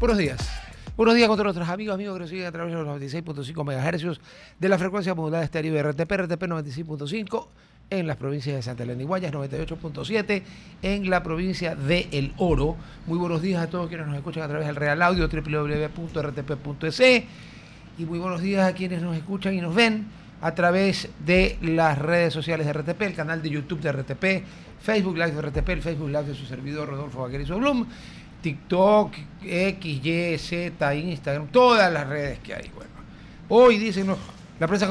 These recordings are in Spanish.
Buenos días. Buenos días con todos nuestros amigos que nos siguen a través de los 96.5 MHz de la frecuencia modulada estéreo de RTP 95.5 en las provincias de Santa Elena y Guayas, 98.7 en la provincia de El Oro. Muy buenos días a todos quienes nos escuchan a través del Real Audio, www.rtp.es, y muy buenos días a quienes nos escuchan y nos ven a través de las redes sociales de RTP, el canal de YouTube de RTP, Facebook Live de RTP, el Facebook Live de su servidor Rodolfo Vaquerizo Blum, TikTok, X, Y, Z, Instagram, todas las redes que hay. Bueno, hoy dicen la prensa,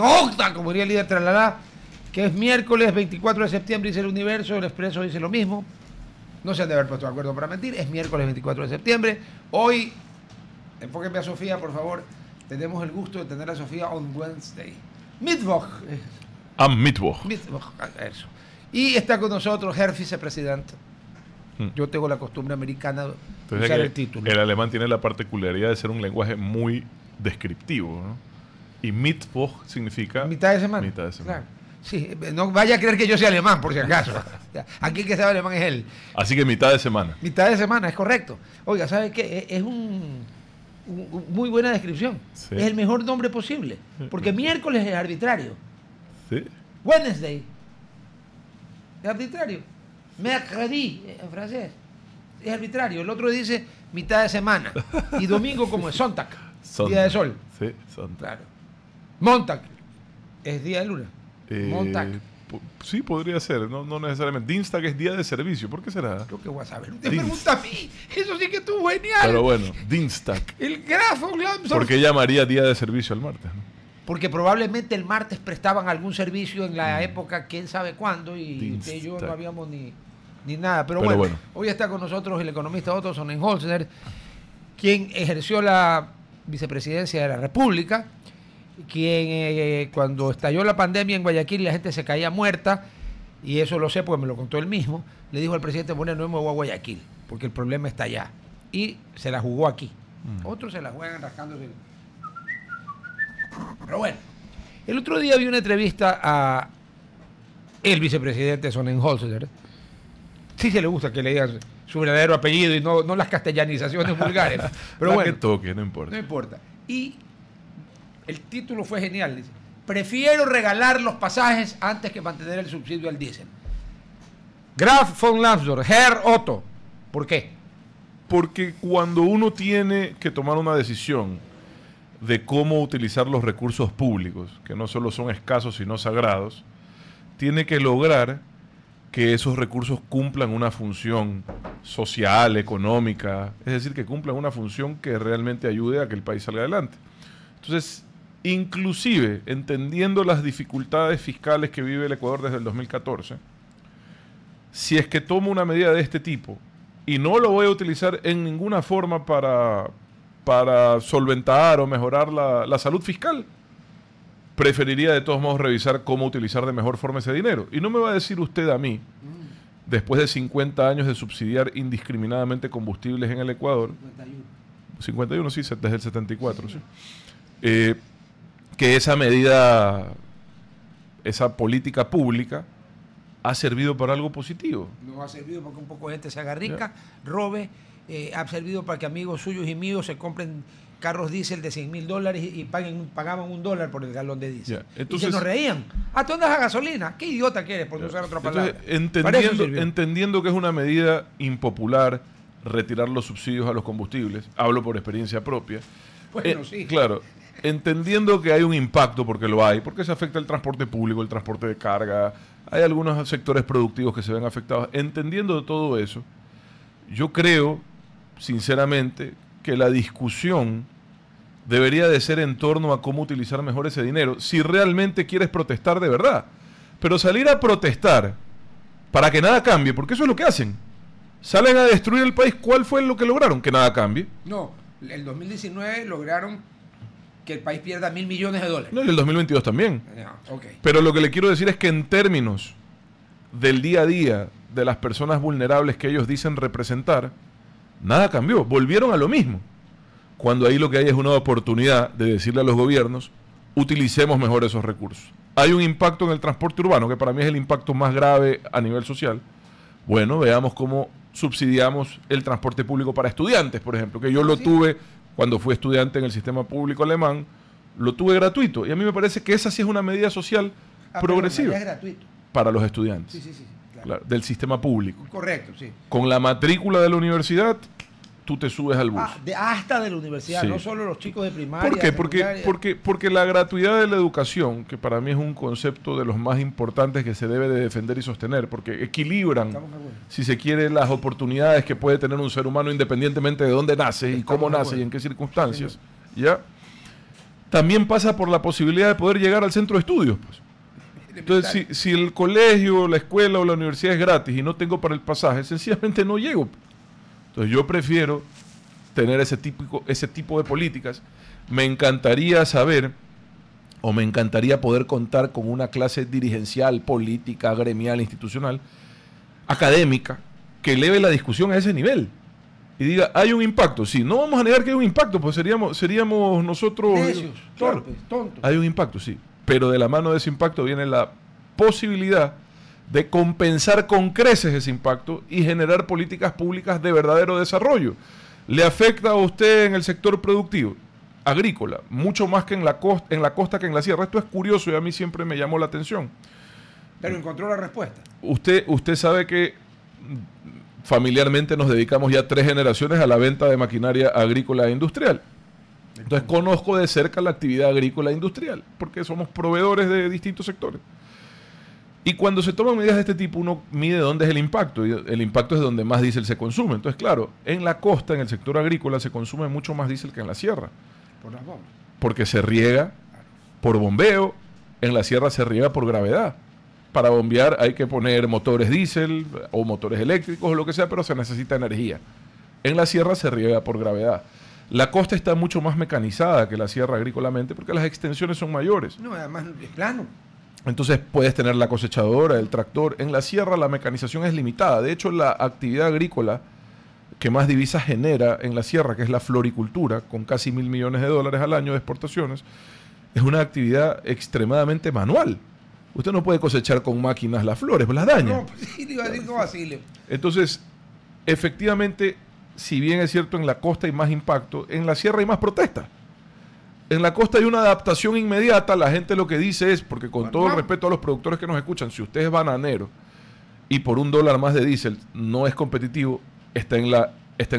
como diría el líder Tralala, que es miércoles 24 de septiembre, dice El Universo, El Expreso dice lo mismo. No se han de haber puesto de acuerdo para mentir, es miércoles 24 de septiembre. Hoy, enfóquenme a Sofía, por favor, tenemos el gusto de tener a Sofía on Wednesday. Mittwoch. Am Mittwoch. Mittwoch, eso. Y está con nosotros Herr Vicepresidente. Yo tengo la costumbre americana de usar el título. El alemán tiene la particularidad de ser un lenguaje muy descriptivo, ¿no? Y Mittwoch significa mitad de semana. Mitad de semana. Claro. Sí, no vaya a creer que yo sea alemán, por si acaso. Aquí el que sabe alemán es él. Así que mitad de semana. Mitad de semana, es correcto. Oiga, ¿sabe qué? Es muy buena descripción. Sí. Es el mejor nombre posible. Porque miércoles es arbitrario. Sí. Wednesday es arbitrario. Mercredi en francés es arbitrario. El otro dice mitad de semana. Y domingo como es Sonntag, día de sol. Sí, Sonntag. Claro. Montag es día de luna. Montag. Sí, podría ser, no necesariamente. Dienstag es día de servicio, ¿por qué será? Creo que voy a saber. Usted pregunta a mí. Eso sí que estuvo genial. Pero bueno, Dienstag. El grafo Glamson. ¿Por qué llamaría día de servicio al martes, no? Porque probablemente el martes prestaban algún servicio en la época, quién sabe cuándo, y usted y yo no habíamos ni nada. Pero bueno, hoy está con nosotros el economista Otto Sonnenholzer, quien ejerció la vicepresidencia de la República, quien cuando estalló la pandemia en Guayaquil la gente se caía muerta, y eso lo sé porque me lo contó él mismo, le dijo al presidente Moreno: no me voy a Guayaquil, porque el problema está allá. Y se la jugó aquí. Otros se la juegan rascándose. Pero bueno, el otro día vi una entrevista a el vicepresidente Sonnenholzer. Sí se le gusta que le digan su verdadero apellido y no las castellanizaciones vulgares. Pero bueno, que toque, no importa. No importa. Y el título fue genial. Dice: prefiero regalar los pasajes antes que mantener el subsidio al diésel. Graf von Lambsdorff, Herr Otto. ¿Por qué? Porque cuando uno tiene que tomar una decisión de cómo utilizar los recursos públicos, que no solo son escasos sino sagrados, tiene que lograr que esos recursos cumplan una función social, económica, es decir, que cumplan una función que realmente ayude a que el país salga adelante. Entonces, inclusive entendiendo las dificultades fiscales que vive el Ecuador desde el 2014, si es que tomo una medida de este tipo y no lo voy a utilizar en ninguna forma para solventar o mejorar la salud fiscal, preferiría de todos modos revisar cómo utilizar de mejor forma ese dinero. Y no me va a decir usted a mí, después de 50 años de subsidiar indiscriminadamente combustibles en el Ecuador, 51, sí, desde el 74, sí, que esa medida, esa política pública, ha servido para algo positivo. No ha servido porque un poco de gente se haga rica, robe. Ha servido para que amigos suyos y míos se compren carros diésel de $100,000 y pagaban $1 por el galón de diésel. Entonces, y se nos reían. ¿Tú andas a gasolina? ¿Qué idiota que eres, por no usar otra palabra? Entendiendo que es una medida impopular retirar los subsidios a los combustibles, hablo por experiencia propia. Bueno, sí. Claro, entendiendo que hay un impacto, porque lo hay, porque se afecta el transporte público, el transporte de carga, hay algunos sectores productivos que se ven afectados. Entendiendo todo eso, yo creo sinceramente que la discusión debería de ser en torno a cómo utilizar mejor ese dinero, si realmente quieres protestar de verdad. Pero salir a protestar para que nada cambie, porque eso es lo que hacen. Salen a destruir el país. ¿Cuál fue lo que lograron? Que nada cambie. No, el 2019 lograron que el país pierda $1.000 millones. No, y el 2022 también. Okay. Pero lo que le quiero decir es que en términos del día a día de las personas vulnerables que ellos dicen representar, nada cambió, volvieron a lo mismo. Cuando ahí lo que hay es una oportunidad de decirle a los gobiernos: utilicemos mejor esos recursos. Hay un impacto en el transporte urbano, que para mí es el impacto más grave a nivel social. Bueno, veamos cómo subsidiamos el transporte público para estudiantes, por ejemplo, que yo lo tuve cuando fui estudiante en el sistema público alemán, lo tuve gratuito. Y a mí me parece que esa sí es una medida social progresiva. Es gratuito. Para los estudiantes. Sí, claro. Claro, del sistema público. Correcto, sí. Con la matrícula de la universidad, tú te subes al bus. Hasta de la universidad, sí. No solo los chicos de primaria. ¿Por qué? Porque la gratuidad de la educación, que para mí es un concepto de los más importantes que se debe de defender y sostener, porque equilibran, si se quiere, las oportunidades que puede tener un ser humano independientemente de dónde nace y cómo nace y en qué circunstancias, ¿ya? También pasa por la posibilidad de poder llegar al centro de estudios, pues. Entonces, si el colegio, la escuela o la universidad es gratis y no tengo para el pasaje, sencillamente no llego. Entonces yo prefiero tener ese tipo de políticas. Me encantaría saber, o me encantaría poder contar con una clase dirigencial, política, gremial, institucional, académica, que eleve la discusión a ese nivel. Y diga, hay un impacto. Sí, no vamos a negar que hay un impacto, pues seríamos nosotros... Necios, torpes, tontos. Hay un impacto, sí. Pero de la mano de ese impacto viene la posibilidad de compensar con creces ese impacto y generar políticas públicas de verdadero desarrollo. ¿Le afecta a usted en el sector productivo? Agrícola, mucho más que en la costa que en la sierra. Esto es curioso y a mí siempre me llamó la atención. Pero encontró la respuesta. Usted sabe que familiarmente nos dedicamos ya 3 generaciones a la venta de maquinaria agrícola e industrial. Entonces conozco de cerca la actividad agrícola e industrial, porque somos proveedores de distintos sectores. Y cuando se toman medidas de este tipo, uno mide dónde es el impacto, y el impacto es donde más diésel se consume. Entonces, claro, en la costa, en el sector agrícola, se consume mucho más diésel que en la sierra. Por las bombas. Porque se riega por bombeo, en la sierra se riega por gravedad. Para bombear hay que poner motores diésel o motores eléctricos o lo que sea, pero se necesita energía. En la sierra se riega por gravedad. La costa está mucho más mecanizada que la sierra agrícolamente porque las extensiones son mayores. No, además es plano. Entonces puedes tener la cosechadora, el tractor. En la sierra la mecanización es limitada. De hecho, la actividad agrícola que más divisas genera en la sierra, que es la floricultura, con casi $1.000 millones al año de exportaciones, es una actividad extremadamente manual. Usted no puede cosechar con máquinas las flores, pues las daña. No, pues sí, le iba a decir no vacile. Entonces, efectivamente, si bien es cierto en la costa hay más impacto, en la sierra hay más protesta. En la costa hay una adaptación inmediata, la gente lo que dice es, porque con todo el respeto a los productores que nos escuchan, si usted es bananero y por $1 más de diésel no es competitivo, está en la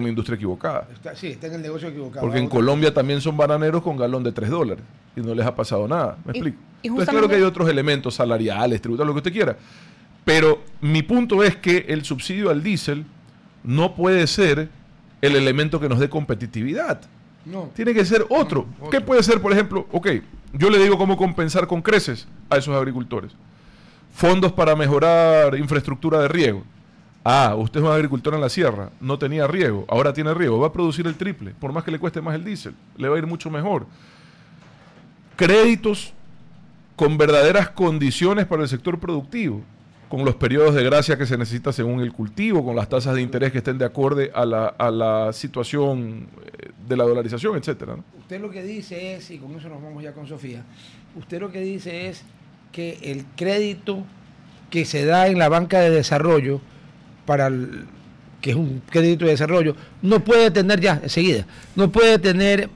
industria equivocada. Está en el negocio equivocado. Porque en Colombia también son bananeros con galón de $3 y no les ha pasado nada, ¿me explico? Entonces claro que hay otros elementos salariales, tributarios, lo que usted quiera. Pero mi punto es que el subsidio al diésel no puede ser el elemento que nos dé competitividad. No. Tiene que ser otro. ¿Qué puede ser, por ejemplo? Ok, yo le digo cómo compensar con creces a esos agricultores. Fondos para mejorar infraestructura de riego. Ah, usted es un agricultor en la sierra, no tenía riego, ahora tiene riego, va a producir el triple, por más que le cueste más el diésel, le va a ir mucho mejor. Créditos con verdaderas condiciones para el sector productivo, con los periodos de gracia que se necesita según el cultivo, con las tasas de interés que estén de acorde a la situación de la dolarización, etcétera, ¿no? Usted lo que dice es, y con eso nos vamos ya con Sofía, usted lo que dice es que el crédito que se da en la banca de desarrollo, que es un crédito de desarrollo, no puede tener ya, enseguida, no puede tener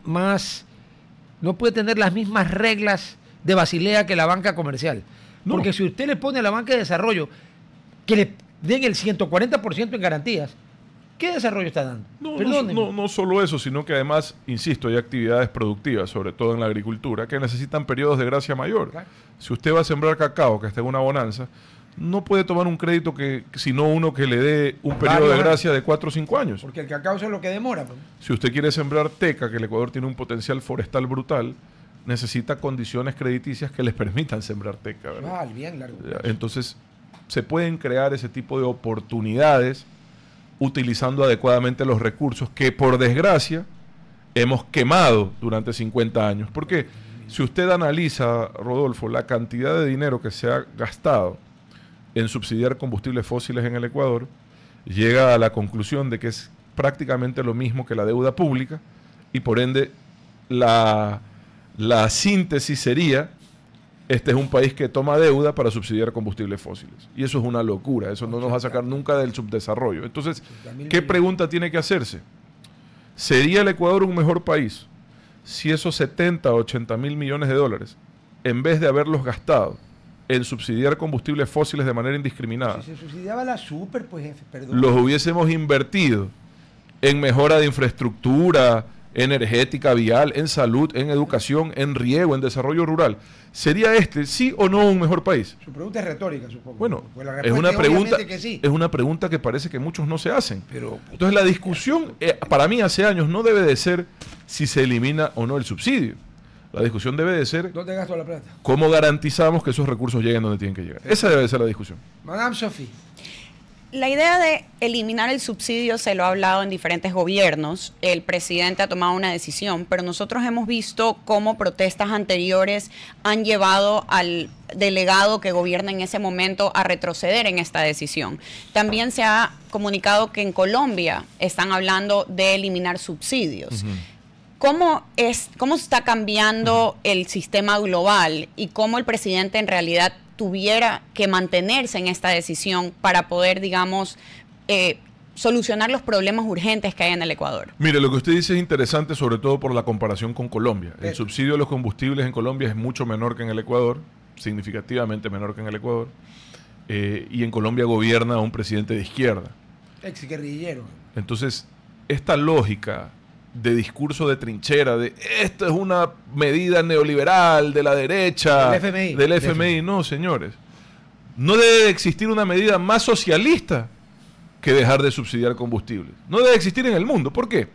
las mismas reglas de Basilea que la banca comercial. No. Porque si usted le pone a la banca de desarrollo que le den el 140% en garantías, ¿qué desarrollo está dando? No solo eso, sino que además, insisto, hay actividades productivas, sobre todo en la agricultura, que necesitan periodos de gracia mayor. Claro. Si usted va a sembrar cacao, que está en una bonanza, no puede tomar un crédito sino uno que le dé un periodo de gracia de 4 o 5 años. Porque el cacao es lo que demora. Pues. Si usted quiere sembrar teca, que el Ecuador tiene un potencial forestal brutal, necesita condiciones crediticias que les permitan sembrar teca, ¿verdad? Bien largo. Entonces, se pueden crear ese tipo de oportunidades utilizando adecuadamente los recursos que, por desgracia, hemos quemado durante 50 años. Porque si usted analiza, Rodolfo, la cantidad de dinero que se ha gastado en subsidiar combustibles fósiles en el Ecuador, llega a la conclusión de que es prácticamente lo mismo que la deuda pública y por ende la síntesis sería este es un país que toma deuda para subsidiar combustibles fósiles. Y eso es una locura, eso no nos va a sacar nunca del subdesarrollo. Entonces, ¿qué pregunta tiene que hacerse? ¿Sería el Ecuador un mejor país si esos 70 o 80 mil millones de dólares, en vez de haberlos gastado en subsidiar combustibles fósiles de manera indiscriminada, si se subsidiaba la super, pues jefe, perdón, los hubiésemos invertido en mejora de infraestructura energética, vial, en salud, en educación, en riego, en desarrollo rural? ¿Sería este, sí o no, un mejor país? Su pregunta es retórica, supongo. Bueno, pues la es una pregunta, que sí. es una pregunta que parece que muchos no se hacen. Pero, entonces la discusión, para mí hace años, no debe de ser si se elimina o no el subsidio. La discusión debe de ser ¿dónde gasto la plata? cómo garantizamos que esos recursos lleguen donde tienen que llegar. Esa debe de ser la discusión. Madame Sophie. La idea de eliminar el subsidio se lo ha hablado en diferentes gobiernos. El presidente ha tomado una decisión, pero nosotros hemos visto cómo protestas anteriores han llevado al delegado que gobierna en ese momento a retroceder en esta decisión. También se ha comunicado que en Colombia están hablando de eliminar subsidios. ¿Cómo está cambiando el sistema global y cómo el presidente en realidad tuviera que mantenerse en esta decisión para poder, digamos, solucionar los problemas urgentes que hay en el Ecuador? Mire, lo que usted dice es interesante, sobre todo por la comparación con Colombia. El subsidio de los combustibles en Colombia es mucho menor que en el Ecuador, significativamente menor que en el Ecuador, y en Colombia gobierna un presidente de izquierda. Ex guerrillero. Entonces, esta lógica de discurso de trinchera, de esto es una medida neoliberal de la derecha, del FMI. No, señores. No debe existir una medida más socialista que dejar de subsidiar combustibles. No debe existir en el mundo. ¿Por qué?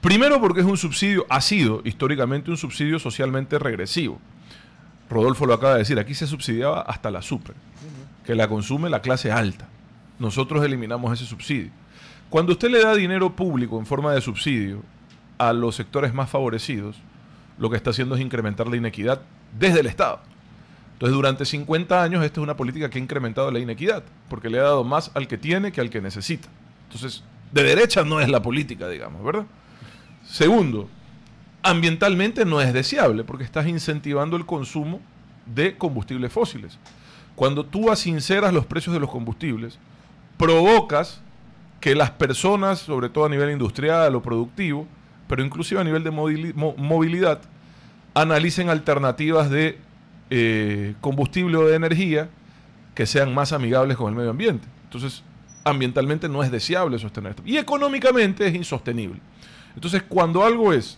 Primero porque es un subsidio, ha sido históricamente un subsidio socialmente regresivo. Rodolfo lo acaba de decir, aquí se subsidiaba hasta la super, que la consume la clase alta. Nosotros eliminamos ese subsidio. Cuando usted le da dinero público en forma de subsidio a los sectores más favorecidos, lo que está haciendo es incrementar la inequidad desde el Estado. Entonces, durante 50 años, esta es una política que ha incrementado la inequidad, porque le ha dado más al que tiene que al que necesita. Entonces, de derecha no es la política, digamos, ¿verdad? Segundo, ambientalmente no es deseable, porque estás incentivando el consumo de combustibles fósiles. Cuando tú asinceras los precios de los combustibles, provocas que las personas, sobre todo a nivel industrial o productivo, pero inclusive a nivel de movilidad, analicen alternativas de combustible o de energía que sean más amigables con el medio ambiente. Entonces, ambientalmente no es deseable sostener esto. Y económicamente es insostenible. Entonces, cuando algo es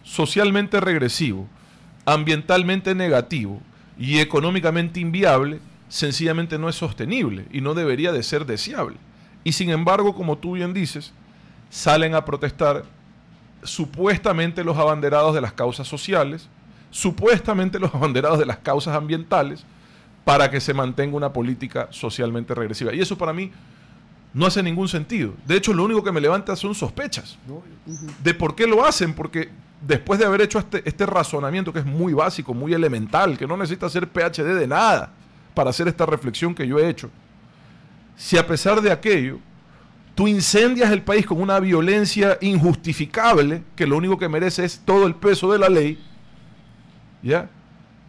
socialmente regresivo, ambientalmente negativo y económicamente inviable, sencillamente no es sostenible y no debería de ser deseable. Y sin embargo, como tú bien dices, salen a protestar supuestamente los abanderados de las causas sociales, supuestamente los abanderados de las causas ambientales, para que se mantenga una política socialmente regresiva. Y eso para mí no hace ningún sentido. De hecho, lo único que me levanta son sospechas de por qué lo hacen, porque después de haber hecho este razonamiento que es muy básico, muy elemental, que no necesita hacer PhD de nada para hacer esta reflexión que yo he hecho, si a pesar de aquello, tú incendias el país con una violencia injustificable, que lo único que merece es todo el peso de la ley, ¿ya?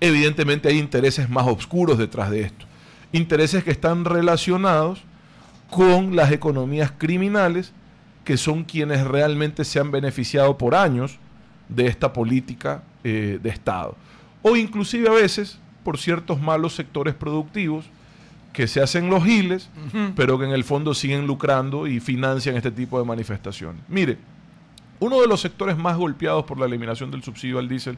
Evidentemente hay intereses más oscuros detrás de esto. Intereses que están relacionados con las economías criminales, que son quienes realmente se han beneficiado por años de esta política de Estado. O inclusive a veces por ciertos malos sectores productivos, que se hacen los giles, pero que en el fondo siguen lucrando y financian este tipo de manifestaciones. Mire, uno de los sectores más golpeados por la eliminación del subsidio al diésel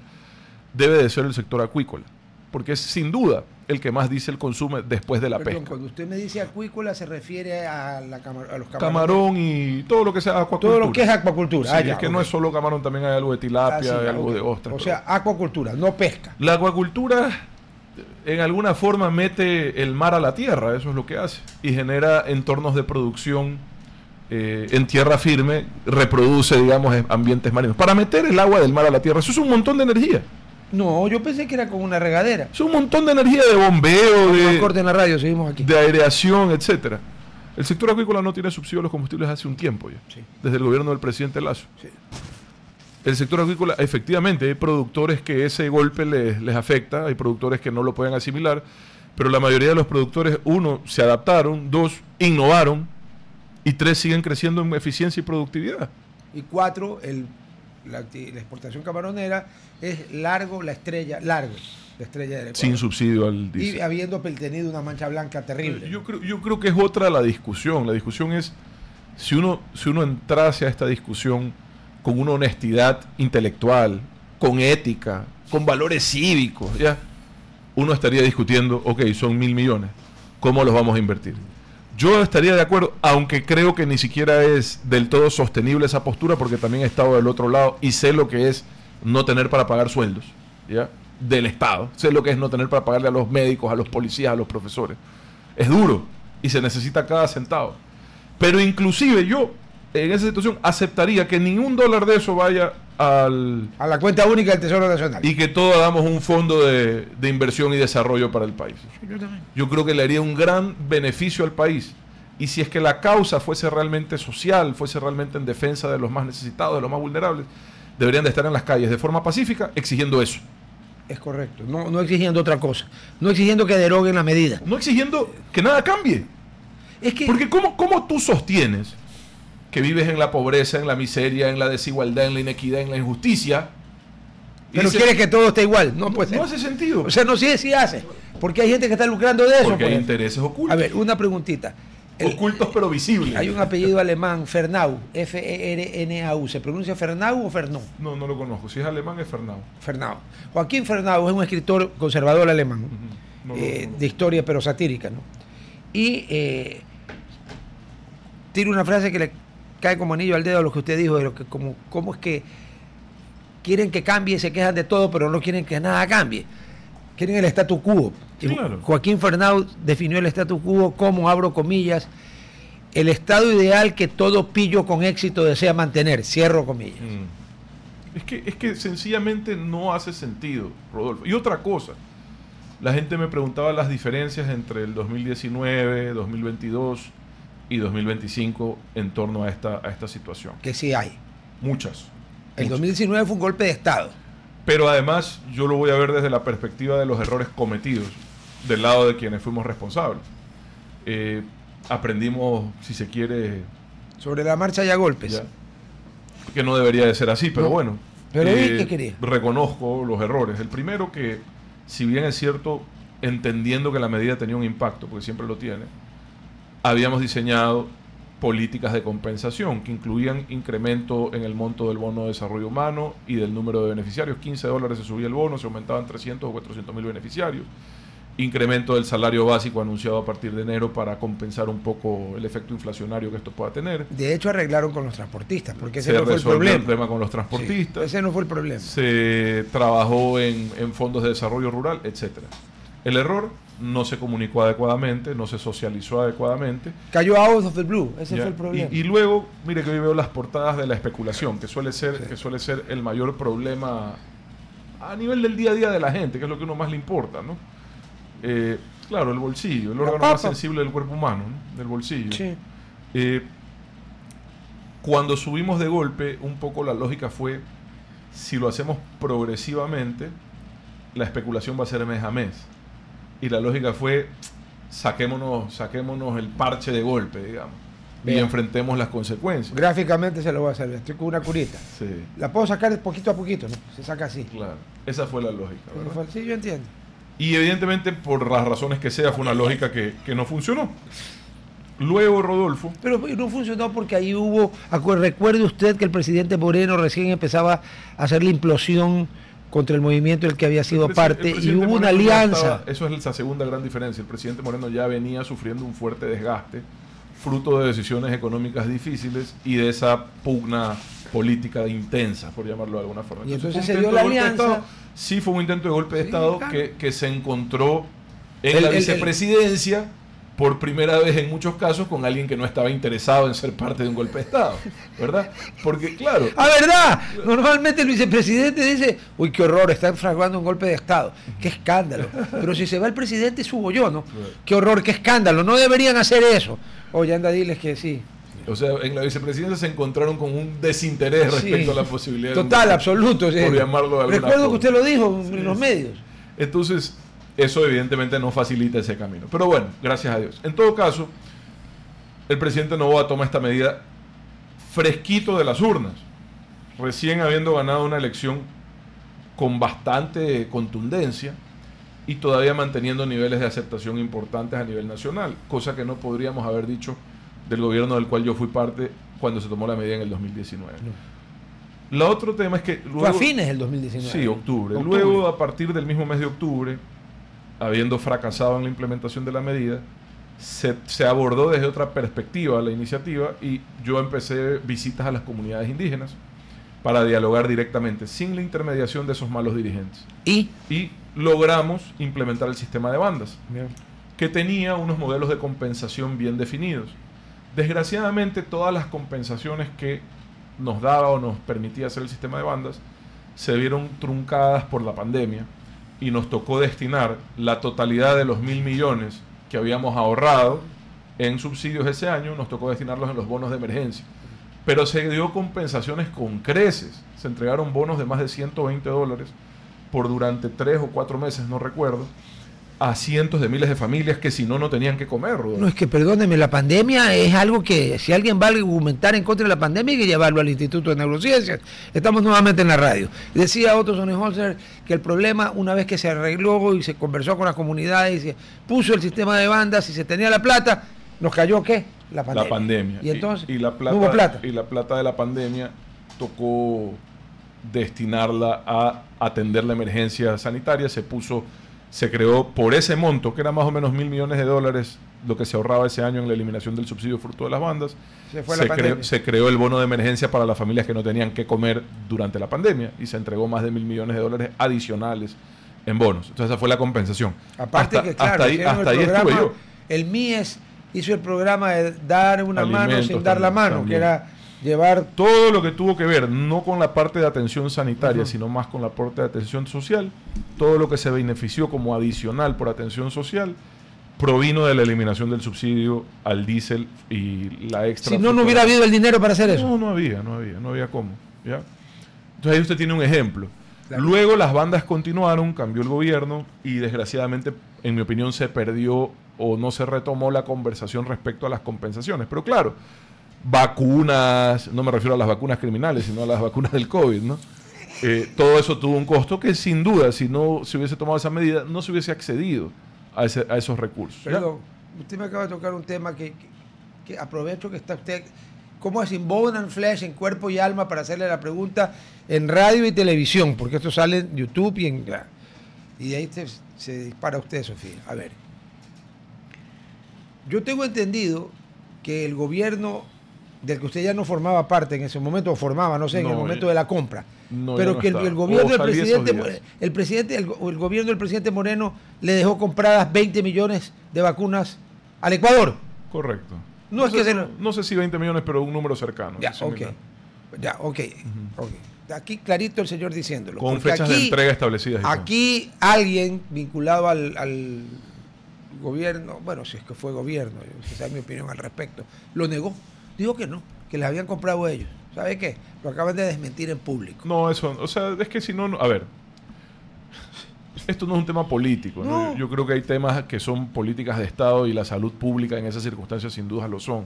debe de ser el sector acuícola, porque es sin duda el que más diésel consume después de la pesca. Cuando usted me dice acuícola, se refiere a los camarones. Camarón y todo lo que sea acuacultura. Todo lo que es acuacultura. Sí, es que no es solo camarón, también hay algo de tilapia, hay algo de ostra. O sea, acuacultura, no pesca. La acuacultura en alguna forma mete el mar a la tierra, eso es lo que hace, y genera entornos de producción en tierra firme, reproduce, digamos, ambientes marinos. Para meter el agua del mar a la tierra, eso es un montón de energía. No, yo pensé que era con una regadera. Es un montón de energía de bombeo, de corte en la radio, seguimos aquí. De aireación, etcétera. El sector acuícola no tiene subsidio a los combustibles hace un tiempo ya, sí, desde el gobierno del presidente Lasso. Sí. El sector agrícola, efectivamente, hay productores que ese golpe les afecta, hay productores que no lo pueden asimilar, pero la mayoría de los productores, uno, se adaptaron, dos, innovaron, y tres, siguen creciendo en eficiencia y productividad. Y cuatro, la exportación camaronera es largo la estrella del Ecuador. Sin subsidio al diésel. Y habiendo tenido una mancha blanca terrible. Yo creo que es otra la discusión. La discusión es, si uno entrase a esta discusión con una honestidad intelectual, con ética, con valores cívicos, ¿ya? Uno estaría discutiendo, ok, son 1.000 millones, ¿cómo los vamos a invertir? Yo estaría de acuerdo, aunque creo que ni siquiera es del todo sostenible esa postura, porque también he estado del otro lado y sé lo que es no tener para pagar sueldos, ¿ya? Del Estado. Sé lo que es no tener para pagarle a los médicos, a los policías, a los profesores. Es duro y se necesita cada centavo. Pero inclusive yo, en esa situación, aceptaría que ni un dólar de eso vaya a la cuenta única del Tesoro Nacional. Y que todos hagamos un fondo de inversión y desarrollo para el país. Yo creo que le haría un gran beneficio al país. Y si es que la causa fuese realmente social, fuese realmente en defensa de los más necesitados, de los más vulnerables, deberían de estar en las calles de forma pacífica exigiendo eso. Es correcto, no exigiendo otra cosa, no exigiendo que deroguen la medida. No exigiendo que nada cambie. Porque ¿cómo tú sostienes que vives en la pobreza, en la miseria, en la desigualdad, en la inequidad, en la injusticia? Pero quieres que todo esté igual. No puede ser. No hace sentido. O sea, no sé si hace. Porque hay gente que está lucrando de eso. Porque hay intereses ocultos. A ver, una preguntita. Ocultos pero visibles. Hay un apellido alemán, Fernau, Fernau. ¿Se pronuncia Fernau o Fernau? No lo conozco. Si es alemán es Fernau. Fernau. Joaquín Fernau es un escritor conservador alemán, de historia pero satírica, ¿no? Y tiene una frase que le cae como anillo al dedo a lo que usted dijo, de lo que cómo es que quieren que cambie, se quejan de todo, pero no quieren que nada cambie. Quieren el statu quo. Claro. Joaquín Fernau definió el statu quo como, abro comillas, el estado ideal que todo pillo con éxito desea mantener, cierro comillas. Es que sencillamente no hace sentido, Rodolfo. Y otra cosa, la gente me preguntaba las diferencias entre el 2019, 2022 y 2025 en torno a esta situación. Que sí hay. Muchas. El 2019 fue un golpe de Estado. Pero además yo lo voy a ver desde la perspectiva de los errores cometidos, del lado de quienes fuimos responsables. Aprendimos, si se quiere... Sobre la marcha y a golpes. Ya, que no debería de ser así, pero no, bueno. Pero ¿qué quería? Reconozco los errores. El primero, que si bien es cierto, entendiendo que la medida tenía un impacto, porque siempre lo tiene, habíamos diseñado políticas de compensación que incluían incremento en el monto del bono de desarrollo humano y del número de beneficiarios. $15 se subía el bono, se aumentaban 300 o 400 mil beneficiarios. Incremento del salario básico anunciado a partir de enero para compensar un poco el efecto inflacionario que esto pueda tener. De hecho, arreglaron con los transportistas, porque ese no fue el problema. Con los transportistas. Sí, ese no fue el problema. Se trabajó en fondos de desarrollo rural, etcétera. El error: no se comunicó adecuadamente, no se socializó adecuadamente. Cayó out of the blue, ese fue el problema. Y luego, mire que hoy veo las portadas de la especulación, que suele ser el mayor problema a nivel del día a día de la gente, que es lo que a uno más le importa, ¿no? Claro, el bolsillo, el órgano más sensible del cuerpo humano, ¿no? Del bolsillo. Sí. Cuando subimos de golpe, un poco la lógica fue, si lo hacemos progresivamente, la especulación va a ser mes a mes. Y la lógica fue, saquémonos el parche de golpe, digamos. Bien. Y enfrentemos las consecuencias. Gráficamente se lo voy a hacer. Estoy con una curita. Sí. La puedo sacar poquito a poquito, ¿no? Se saca así. Claro. Esa fue la lógica, ¿verdad? Sí, yo entiendo. Y evidentemente, por las razones que sea, fue una lógica que no funcionó. Luego, Rodolfo... Pero no funcionó porque ahí hubo... Recuerde usted que el presidente Moreno recién empezaba a hacer la implosión contra el movimiento del que había sido parte, y hubo una alianza. Eso es la segunda gran diferencia. El presidente Moreno ya venía sufriendo un fuerte desgaste, fruto de decisiones económicas difíciles y de esa pugna política intensa, por llamarlo de alguna forma. Y entonces se dio la alianza. Sí, fue un intento de golpe de Estado, claro, que se encontró en la vicepresidencia por primera vez en muchos casos con alguien que no estaba interesado en ser parte de un golpe de Estado, ¿verdad? Porque, claro... ¡Ah, verdad! Normalmente el vicepresidente dice, uy, qué horror, están fraguando un golpe de Estado. ¡Qué escándalo! Pero si se va el presidente, subo yo, ¿no? ¡Qué horror, qué escándalo! No deberían hacer eso. Oye, anda, diles que sí. O sea, en la vicepresidencia se encontraron con un desinterés respecto a la posibilidad total, absoluto, por llamarlo de alguna recuerdo forma. que usted lo dijo en los medios. Entonces, eso evidentemente no facilita ese camino. Pero bueno, gracias a Dios. En todo caso, el presidente Noboa toma esta medida fresquito de las urnas, recién habiendo ganado una elección con bastante contundencia y todavía manteniendo niveles de aceptación importantes a nivel nacional, cosa que no podríamos haber dicho del gobierno del cual yo fui parte cuando se tomó la medida en el 2019. No. El otro tema es que luego... Fue a fines del 2019. Sí, octubre. Luego, a partir del mismo mes de octubre, habiendo fracasado en la implementación de la medida, se abordó desde otra perspectiva la iniciativa y yo empecé visitas a las comunidades indígenas para dialogar directamente, sin la intermediación de esos malos dirigentes. Y logramos implementar el sistema de bandas, que tenía unos modelos de compensación bien definidos. Desgraciadamente, todas las compensaciones que nos daba o nos permitía hacer el sistema de bandas se vieron truncadas por la pandemia y nos tocó destinar la totalidad de los 1.000 millones que habíamos ahorrado en subsidios ese año, nos tocó destinarlos en los bonos de emergencia. Pero se dio compensaciones con creces. Se entregaron bonos de más de $120 por durante 3 o 4 meses, no recuerdo, a cientos de miles de familias que si no, no tenían que comer, Rodolfo. No, es que perdóneme, la pandemia es algo que si alguien va a argumentar en contra de la pandemia hay que llevarlo al Instituto de Neurociencias. Estamos nuevamente en la radio. Decía Otto Sonnenholzer que el problema, una vez que se arregló y se conversó con las comunidades y se puso el sistema de bandas y se tenía la plata, ¿nos cayó qué? La pandemia. Y entonces y la plata, no hubo plata. Y la plata de la pandemia tocó destinarla a atender la emergencia sanitaria. Se creó por ese monto, que era más o menos $1.000 millones, lo que se ahorraba ese año en la eliminación del subsidio fruto de las bandas. Se creó el bono de emergencia para las familias que no tenían que comer durante la pandemia y se entregó más de $1.000 millones adicionales en bonos. Entonces esa fue la compensación. Aparte hasta, que claro, hasta ahí estuve yo. El MIES hizo el programa de dar una mano sin dar la mano, también, que era llevar todo lo que tuvo que ver, no con la parte de atención sanitaria, sino más con la parte de atención social. Todo lo que se benefició como adicional por atención social provino de la eliminación del subsidio al diésel y la extra. Si no, no hubiera habido el dinero para hacer eso. No había cómo. ¿Ya? Entonces ahí usted tiene un ejemplo. Claro. Luego las bandas continuaron, cambió el gobierno y desgraciadamente, en mi opinión, se perdió o no se retomó la conversación respecto a las compensaciones. Pero claro, vacunas, no me refiero a las vacunas criminales, sino a las vacunas del COVID, ¿no? Todo eso tuvo un costo que sin duda, si no se hubiese tomado esa medida, no se hubiese accedido a esos recursos. Perdón, usted me acaba de tocar un tema que aprovecho que está usted, como es in bone and flesh, en cuerpo y alma, para hacerle la pregunta en radio y televisión, porque esto sale en YouTube y de ahí se dispara usted, Sofía. A ver, yo tengo entendido que el gobierno del que usted ya no formaba parte en ese momento, o formaba, no sé, en el momento de la compra, pero que el gobierno del presidente, el gobierno del presidente Moreno le dejó compradas 20 millones de vacunas al Ecuador. Correcto. No sé si 20 millones, pero un número cercano. Ya, ok. Aquí clarito el señor diciéndolo. Con fechas de entrega establecidas. Aquí alguien vinculado al gobierno, bueno, si es que fue gobierno, esa es mi opinión al respecto, lo negó. Dijo que no, que les habían comprado ellos. ¿Sabe qué? Lo acaban de desmentir en público. No, eso, o sea, es que si no, a ver, esto no es un tema político, ¿no? Yo creo que hay temas que son políticas de Estado y la salud pública en esas circunstancias sin duda lo son.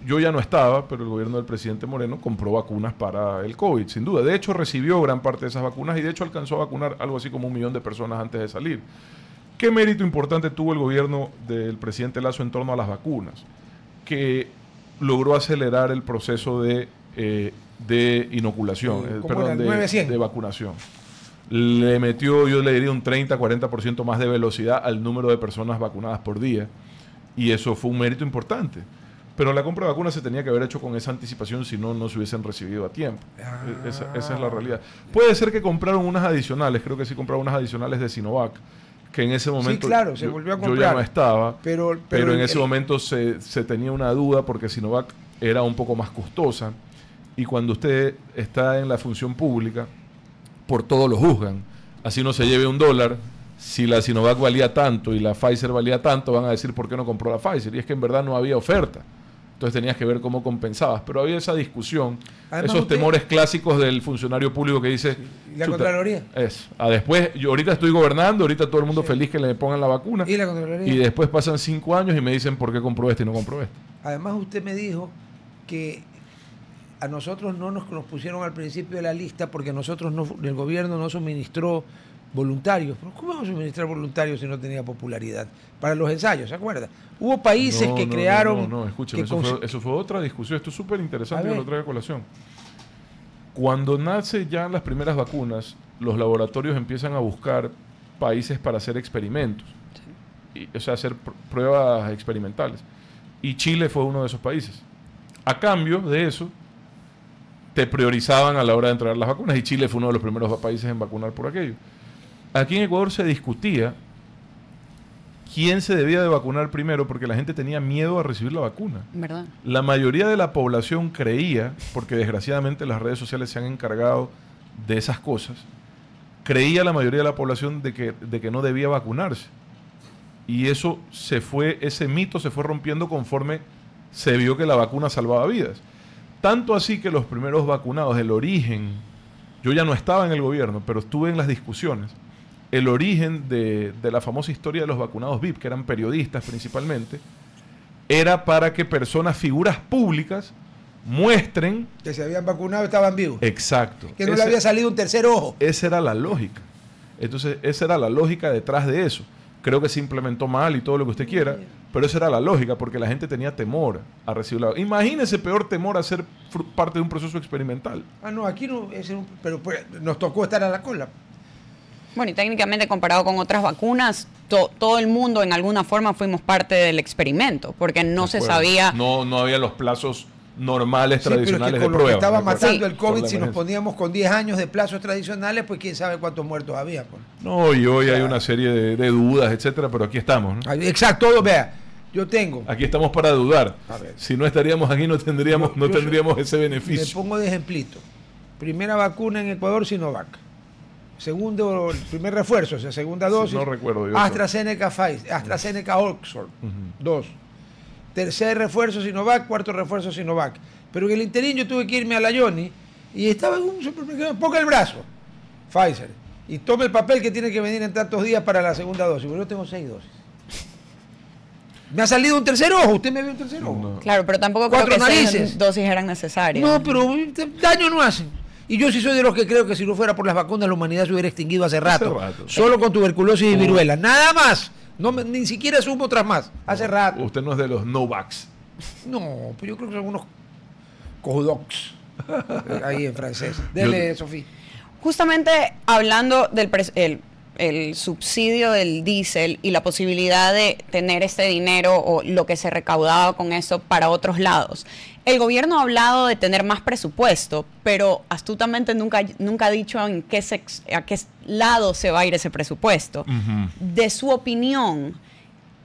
Yo ya no estaba, pero el gobierno del presidente Moreno compró vacunas para el COVID, sin duda. De hecho, recibió gran parte de esas vacunas y de hecho alcanzó a vacunar algo así como 1 millón de personas antes de salir. ¿Qué mérito importante tuvo el gobierno del presidente Lasso en torno a las vacunas? Que logró acelerar el proceso de inoculación, de vacunación. Le metió, yo le diría, un 30-40% más de velocidad al número de personas vacunadas por día, y eso fue un mérito importante. Pero la compra de vacunas se tenía que haber hecho con esa anticipación, si no, no se hubiesen recibido a tiempo. Esa es la realidad. Puede ser que compraron unas adicionales, creo que sí compraron unas adicionales de Sinovac, que en ese momento sí, claro, se volvió a comprar. Yo ya no estaba, pero en ese momento se tenía una duda porque Sinovac era un poco más costosa y cuando usted está en la función pública, por todo lo juzgan. Así no se lleve $1, si la Sinovac valía tanto y la Pfizer valía tanto, van a decir por qué no compró la Pfizer. Y es que en verdad no había oferta. Entonces tenías que ver cómo compensabas. Pero había esa discusión, Además, esos usted- temores clásicos del funcionario público que dice... ¿Y la "Chuta, Contraloría? después, yo ahorita estoy gobernando, ahorita todo el mundo feliz que le pongan la vacuna. ¿Y la Contraloría? Y después pasan 5 años y me dicen por qué compró este y no compró este. Además, usted me dijo que a nosotros no nos pusieron al principio de la lista porque nosotros el gobierno no suministró voluntarios. ¿Pero cómo vamos a suministrar voluntarios si no tenía popularidad? Para los ensayos, ¿se acuerda? Hubo países que crearon... No, escúchame, eso fue otra discusión. Esto es súper interesante A que ver. lo traiga a colación. Cuando nacen ya las primeras vacunas, los laboratorios empiezan a buscar países para hacer experimentos. O sea, hacer pruebas experimentales. Y Chile fue uno de esos países. A cambio de eso, te priorizaban a la hora de entregar las vacunas y Chile fue uno de los primeros países en vacunar por aquello. Aquí en Ecuador se discutía quién se debía de vacunar primero porque la gente tenía miedo a recibir la vacuna. ¿Verdad? La mayoría de la población creía, porque desgraciadamente las redes sociales se han encargado de esas cosas, creía la mayoría de la población de que no debía vacunarse. Y eso ese mito se fue rompiendo conforme se vio que la vacuna salvaba vidas. Tanto así que los primeros vacunados, el origen, yo ya no estaba en el gobierno, pero estuve en las discusiones, el origen de la famosa historia de los vacunados VIP, que eran periodistas principalmente, era para que personas, figuras públicas, muestren... Que se habían vacunado y estaban vivos. Exacto. Que no le había salido un tercer ojo. Esa era la lógica. Entonces, esa era la lógica detrás de eso. Creo que se implementó mal y todo lo que usted quiera, pero esa era la lógica, porque la gente tenía temor a recibir la... Imagínese peor temor a ser parte de un proceso experimental. Ah, no, aquí no, pero pues, nos tocó estar a la cola. Bueno, y técnicamente comparado con otras vacunas, todo el mundo en alguna forma fuimos parte del experimento, porque no se sabía... No había los plazos normales, Sí, pero es que tradicionales con de lo que prueba. estaba ¿de acuerdo? matando Sí. el COVID, si nos Problemas. poníamos con 10 años de plazos tradicionales, pues quién sabe cuántos muertos había. Pues. No, y hoy hay una serie de dudas, etcétera, pero aquí estamos, ¿no? Exacto, vea, yo tengo, Aquí estamos para dudar. A ver. Si no estaríamos aquí, no tendríamos ese me beneficio. pongo de ejemplito. Primera vacuna en Ecuador, Sinovac. Segundo, el primer refuerzo, o sea, segunda dosis. no recuerdo yo. AstraZeneca Pfizer, AstraZeneca Oxford, 2. Tercer refuerzo Sinovac, cuarto refuerzo Sinovac. Pero en el interín yo tuve que irme a la Yoni y estaba en un supermercado, ponga el brazo, Pfizer, y tome el papel que tiene que venir en tantos días para la segunda dosis, porque yo tengo 6 dosis. Me ha salido un tercer ojo, usted me vio un tercer ojo. No. Claro, pero tampoco creo 4 que seis narices. dosis eran necesarias. No, pero daño no hacen. Y yo sí soy de los que creo que si no fuera por las vacunas la humanidad se hubiera extinguido hace rato. Solo con tuberculosis y viruela. Nada más. No, ni siquiera sumo otras más. Hace rato. Usted no es de los no-vax. No, pues yo creo que son unos codocs. Ahí en francés. Dele, Sofía. Justamente hablando del el subsidio del diésel y la posibilidad de tener este dinero o lo que se recaudaba con eso para otros lados. El gobierno ha hablado de tener más presupuesto, pero astutamente nunca ha dicho a qué lado se va a ir ese presupuesto. De su opinión,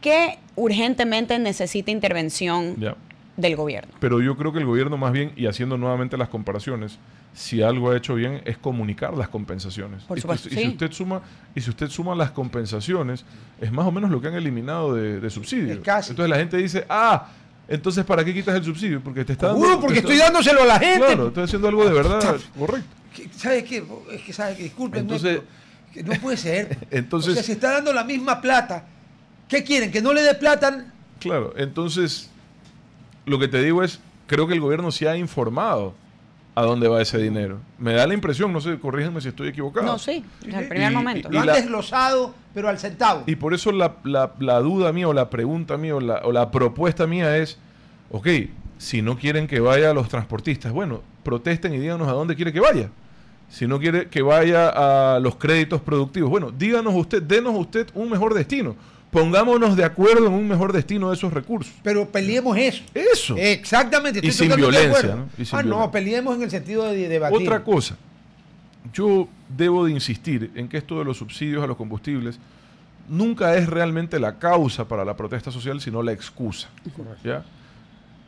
¿qué urgentemente necesita intervención Ya. del gobierno? Pero yo creo que el gobierno más bien, y haciendo nuevamente las comparaciones, si algo ha hecho bien es comunicar las compensaciones. Por Y supuesto, si sí. usted suma las compensaciones, es más o menos lo que han eliminado de subsidios. Es casi. Entonces la gente dice, entonces ¿para qué quitas el subsidio? Porque te está dando... Seguro, porque te estoy está- dándoselo a la gente. Claro, estoy haciendo algo de verdad correcto. ¿Sabes qué? Es que, ¿sabes qué? Disculpen, Entonces- que no puede ser. Entonces- O sea, si está dando la misma plata, ¿qué quieren? ¿Que no le dé plata? Claro, entonces lo que te digo es, creo que el gobierno sí ha informado a dónde va ese dinero. Me da la impresión, no sé, corrígenme si estoy equivocado. No, sí, desde el primer Y- momento. y Lo han la- desglosado, pero al centavo. Y por eso la duda mía o la pregunta mía o la propuesta mía es, ok, si no quieren que vaya a los transportistas, bueno, protesten y díganos a dónde quiere que vaya. Si no quiere que vaya a los créditos productivos, bueno, denos usted un mejor destino. Pongámonos de acuerdo en un mejor destino de esos recursos. Pero peleemos eso. Eso. Exactamente. Y estoy sin totalmente de violencia, acuerdo. ¿no? Y sin No, violencia. peleemos en el sentido de debatir. Otra cosa, yo debo de insistir en que esto de los subsidios a los combustibles nunca es realmente la causa para la protesta social, sino la excusa. ¿Ya?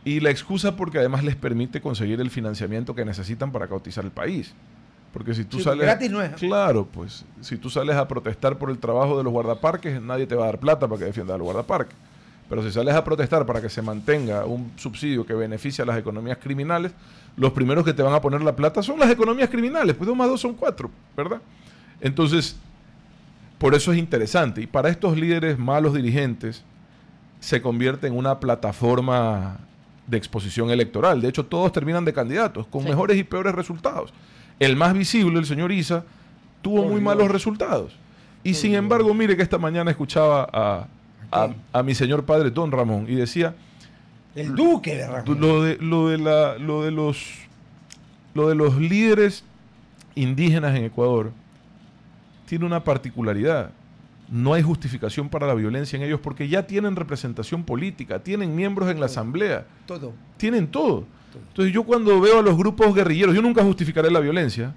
Y la excusa porque además les permite conseguir el financiamiento que necesitan para cautizar el país. Porque si tú Sí, sales... gratis no es. Claro, pues si tú sales a protestar por el trabajo de los guardaparques, nadie te va a dar plata para que defiendas a los guardaparques. Pero si sales a protestar para que se mantenga un subsidio que beneficia a las economías criminales, los primeros que te van a poner la plata son las economías criminales, pues 2 más 2 son 4, ¿verdad? Entonces, por eso es interesante. Y para estos líderes, malos dirigentes, se convierte en una plataforma de exposición electoral. De hecho, todos terminan de candidatos, con mejores y peores resultados. El más visible, el señor Issa, tuvo muy malos resultados. Y sin embargo, mire que esta mañana escuchaba a mi señor padre, don Ramón, y decía... El duque de Ramón. Lo de los líderes indígenas en Ecuador tiene una particularidad. No hay justificación para la violencia en ellos porque ya tienen representación política, tienen miembros en la asamblea. Todo. Tienen todo. Entonces yo cuando veo a los grupos guerrilleros, yo nunca justificaré la violencia,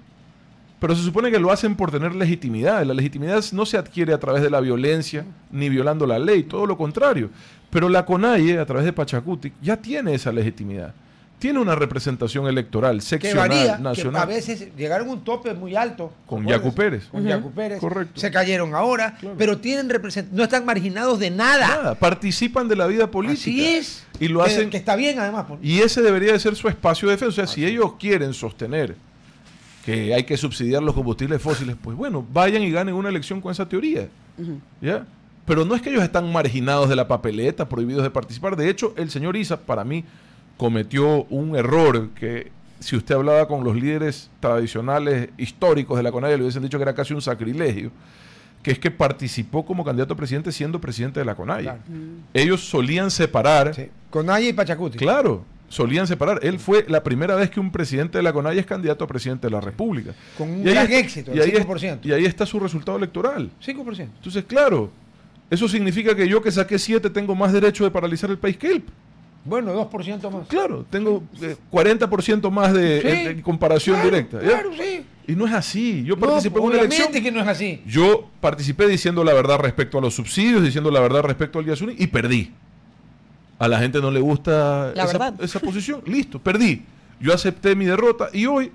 pero se supone que lo hacen por tener legitimidad. La legitimidad no se adquiere a través de la violencia ni violando la ley, todo lo contrario. Pero la CONAIE, a través de Pachacutic, ya tiene esa legitimidad. Tiene una representación electoral, seccional, que varía, nacional. Que a veces llegaron a un tope muy alto. Con Yacu Pérez. Con Yacu Pérez. Correcto. Se cayeron ahora, claro. Pero tienen no están marginados de nada. Participan de la vida política. Así es. Y lo hacen. Que está bien, además. Y ese debería de ser su espacio de defensa. O sea, si ellos quieren sostener que hay que subsidiar los combustibles fósiles, pues bueno, vayan y ganen una elección con esa teoría. ¿Ya? Pero no es que ellos están marginados de la papeleta, prohibidos de participar. De hecho, el señor Issa, para mí, cometió un error que si usted hablaba con los líderes tradicionales históricos de la CONAIE le hubiesen dicho que era casi un sacrilegio, que es que participó como candidato a presidente siendo presidente de la CONAIE. Claro. Ellos solían separar. Sí. CONAIE y Pachacutic. Claro, solían separar. Él fue la primera vez que un presidente de la CONAIE es candidato a presidente de la República. Con un gran éxito, el 5%. Y ahí está su resultado electoral. 5%. Entonces, claro, eso significa que yo que saqué 7 tengo más derecho de paralizar el país que él. Bueno, 2% más. Claro, tengo 40% más de comparación directa. ¿Ya? Claro, sí. Y no es así. Yo participé en una elección. Que no es así. Yo participé diciendo la verdad respecto a los subsidios, diciendo la verdad respecto al Yasuni y perdí. A la gente no le gusta esa posición. Listo, perdí. Yo acepté mi derrota y hoy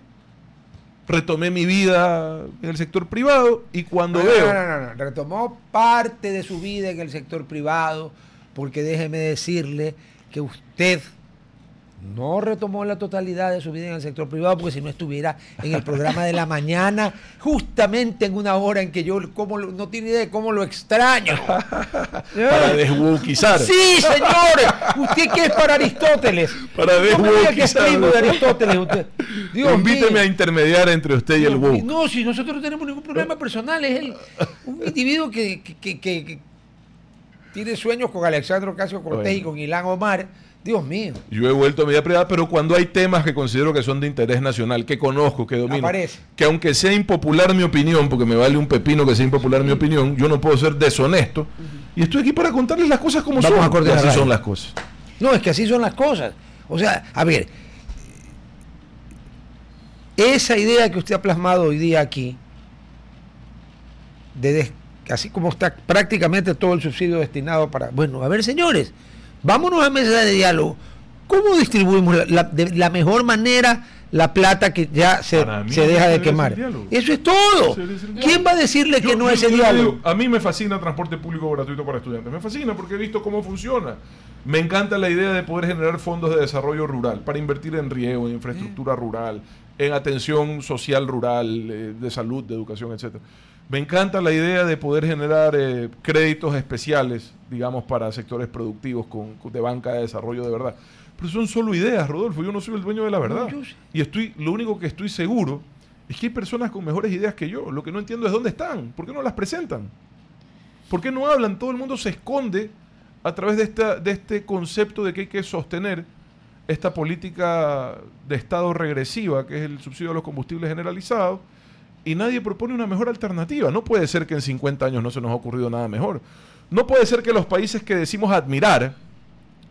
retomé mi vida en el sector privado y cuando veo... No. Retomó parte de su vida en el sector privado porque déjeme decirle que usted no retomó la totalidad de su vida en el sector privado porque si no estuviera en el programa de la mañana justamente en una hora en que yo no tiene idea de cómo lo extraño. Para deswoquizar. Sí, señores. ¿Usted qué es para Aristóteles? Para deswoquizar. No de Aristóteles usted. Dios Invíteme mío. a intermediar entre usted y el woke. No, si nosotros no tenemos ningún problema personal, es un individuo que tiene sueños con Alexandro Ocasio Cortés y con Ilhan Omar. Dios mío. Yo he vuelto a mi vida privada, pero cuando hay temas que considero que son de interés nacional, que conozco, que domino, que aunque sea impopular mi opinión, porque me vale un pepino que sea impopular mi opinión, yo no puedo ser deshonesto. Y estoy aquí para contarles las cosas como son. Y así son las cosas. No, es que así son las cosas. O sea, a ver, esa idea que usted ha plasmado hoy día aquí, así como está prácticamente todo el subsidio destinado para... Bueno, a ver, señores, vámonos a mesa de diálogo. ¿Cómo distribuimos de la mejor manera la plata que ya se deja de quemar? Eso es todo. ¿Quién va a decirle que no es ese diálogo? A mí me fascina transporte público gratuito para estudiantes. Me fascina porque he visto cómo funciona. Me encanta la idea de poder generar fondos de desarrollo rural para invertir en riego, en infraestructura rural, en atención social rural, de salud, de educación, etcétera. Me encanta la idea de poder generar créditos especiales, digamos, para sectores productivos de banca de desarrollo de verdad. Pero son solo ideas, Rodolfo. Yo no soy el dueño de la verdad. Y lo único que estoy seguro es que hay personas con mejores ideas que yo. Lo que no entiendo es dónde están. ¿Por qué no las presentan? ¿Por qué no hablan? Todo el mundo se esconde a través de este concepto de que hay que sostener esta política de Estado regresiva, que es el subsidio a los combustibles generalizados, y nadie propone una mejor alternativa. No puede ser que en 50 años no se nos ha ocurrido nada mejor. No puede ser que los países que decimos admirar,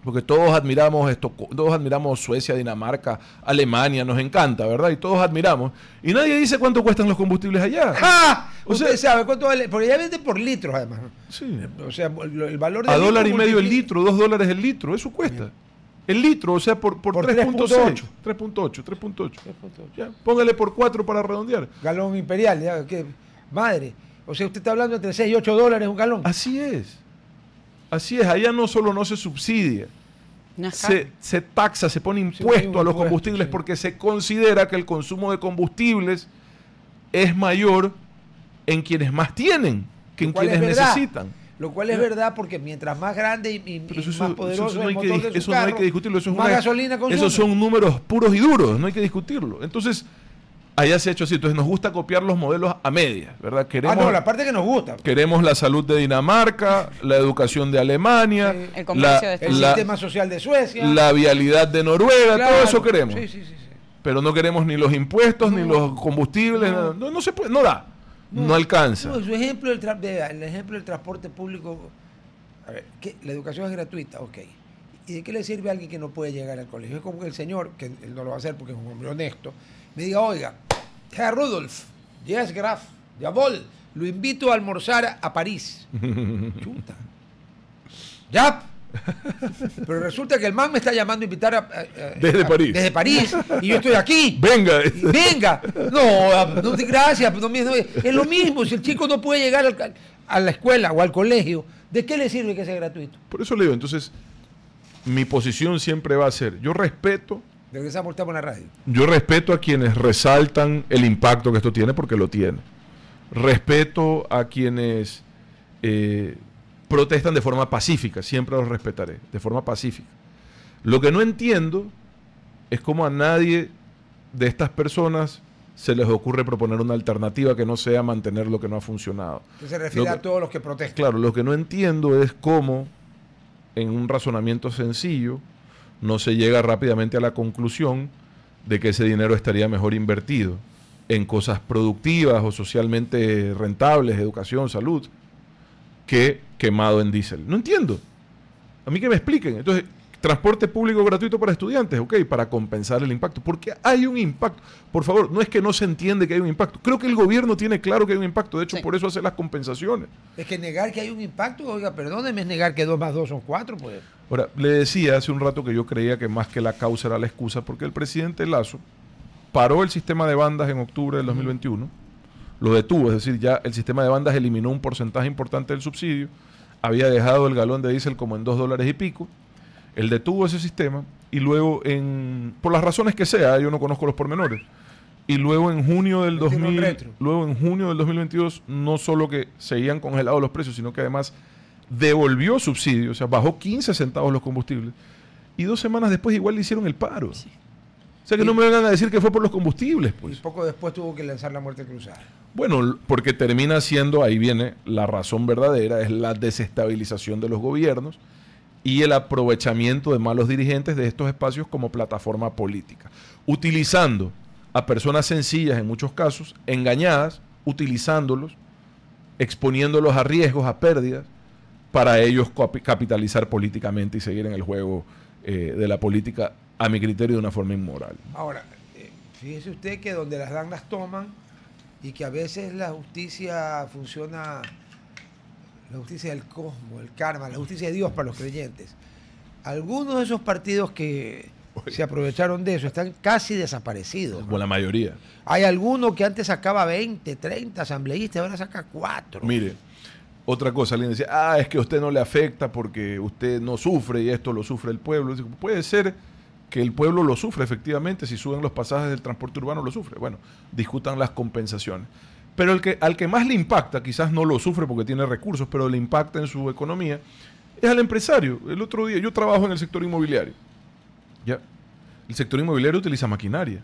porque todos admiramos Suecia, Dinamarca, Alemania, nos encanta, ¿verdad? Y todos admiramos. Y nadie dice cuánto cuestan los combustibles allá. ¡Ja! Usted sabe cuánto vale, porque ya venden por litros además. Sí. O sea, el valor de... A $1.50 el litro, $2 el litro, eso cuesta. El litro, o sea, por 3.8. 3.8. Ya, póngale por 4 para redondear. Galón imperial, ya, ¿qué? Madre. O sea, usted está hablando entre $6 y $8 un galón. Así es. Así es, allá no solo no se subsidia, se taxa, se pone impuesto a los combustibles porque se considera que el consumo de combustibles es mayor en quienes más tienen que en quienes necesitan. Lo cual es verdad porque mientras más grande y más poderoso el motor de su eso carro, no hay que discutirlo, eso es más gasolina consume. Esos son números puros y duros, no hay que discutirlo. Entonces, allá se ha hecho así. Entonces nos gusta copiar los modelos a medias, ¿verdad? No, la parte que nos gusta. Queremos la salud de Dinamarca, la educación de Alemania, el sistema social de Suecia, la vialidad de Noruega, claro, todo eso queremos. Sí. Pero no queremos ni los impuestos, ni los combustibles, no se puede, no da. No alcanza. No, su ejemplo el ejemplo del transporte público, a ver, la educación es gratuita, ok. ¿Y de qué le sirve a alguien que no puede llegar al colegio? Es como que el señor, que él no lo va a hacer porque es un hombre honesto, me diga, oiga, Herr Rudolf, yes, Graf, jawohl, lo invito a almorzar a París. Chuta. Ya. Pero resulta que el man me está llamando a invitar desde París. Desde París. Y yo estoy aquí. Venga. Venga. No, gracias. No, es lo mismo. Si el chico no puede llegar a la escuela o al colegio, ¿de qué le sirve que sea gratuito? Por eso le digo, entonces, mi posición siempre va a ser, yo respeto. Regresamos por la radio. Yo respeto a quienes resaltan el impacto que esto tiene, porque lo tiene. Respeto a quienes protestan de forma pacífica, siempre los respetaré, de forma pacífica. Lo que no entiendo es cómo a nadie de estas personas se les ocurre proponer una alternativa que no sea mantener lo que no ha funcionado. ¿Qué se refiere a todos los que protestan? Claro, lo que no entiendo es cómo, en un razonamiento sencillo, no se llega rápidamente a la conclusión de que ese dinero estaría mejor invertido en cosas productivas o socialmente rentables, educación, salud, que quemado en diésel. No entiendo. A mí que me expliquen. Entonces, transporte público gratuito para estudiantes, ok, para compensar el impacto. Porque hay un impacto. Por favor, no es que no se entiende que hay un impacto. Creo que el gobierno tiene claro que hay un impacto. De hecho, por eso hace las compensaciones. Es que negar que hay un impacto, oiga, perdóneme, es negar que 2 más 2 son 4, pues. Ahora, le decía hace un rato que yo creía que más que la causa era la excusa, porque el presidente Lasso paró el sistema de bandas en octubre del 2021, lo detuvo, es decir, ya el sistema de bandas eliminó un porcentaje importante del subsidio, había dejado el galón de diésel como en $2 y pico, él detuvo ese sistema y luego, por las razones que sea, yo no conozco los pormenores, y luego en junio del 2022, no solo que seguían congelados los precios, sino que además devolvió subsidios, o sea, bajó 15 centavos los combustibles, y 2 semanas después igual le hicieron el paro. Sí. O sea que no me vengan a decir que fue por los combustibles, pues. Y poco después tuvo que lanzar la muerte cruzada. Bueno, porque termina siendo, ahí viene la razón verdadera, es la desestabilización de los gobiernos y el aprovechamiento de malos dirigentes de estos espacios como plataforma política, utilizando a personas sencillas en muchos casos, engañadas, utilizándolos, exponiéndolos a riesgos, a pérdidas, para ellos capitalizar políticamente y seguir en el juego de la política, a mi criterio, de una forma inmoral. Ahora, fíjese usted que donde las dan las toman y que a veces la justicia funciona, la justicia del cosmos, el karma, la justicia de Dios para los creyentes. Algunos de esos partidos que se aprovecharon de eso están casi desaparecidos. Como la mayoría. Hay alguno que antes sacaba 20, 30 asambleístas, ahora saca 4. Mire, otra cosa, alguien decía, es que a usted no le afecta porque usted no sufre y esto lo sufre el pueblo. Puede ser que el pueblo lo sufre efectivamente, si suben los pasajes del transporte urbano lo sufre. Bueno, discutan las compensaciones. Pero al que más le impacta, quizás no lo sufre porque tiene recursos, pero le impacta en su economía, es al empresario. El otro día, yo trabajo en el sector inmobiliario. ¿Ya? El sector inmobiliario utiliza maquinaria.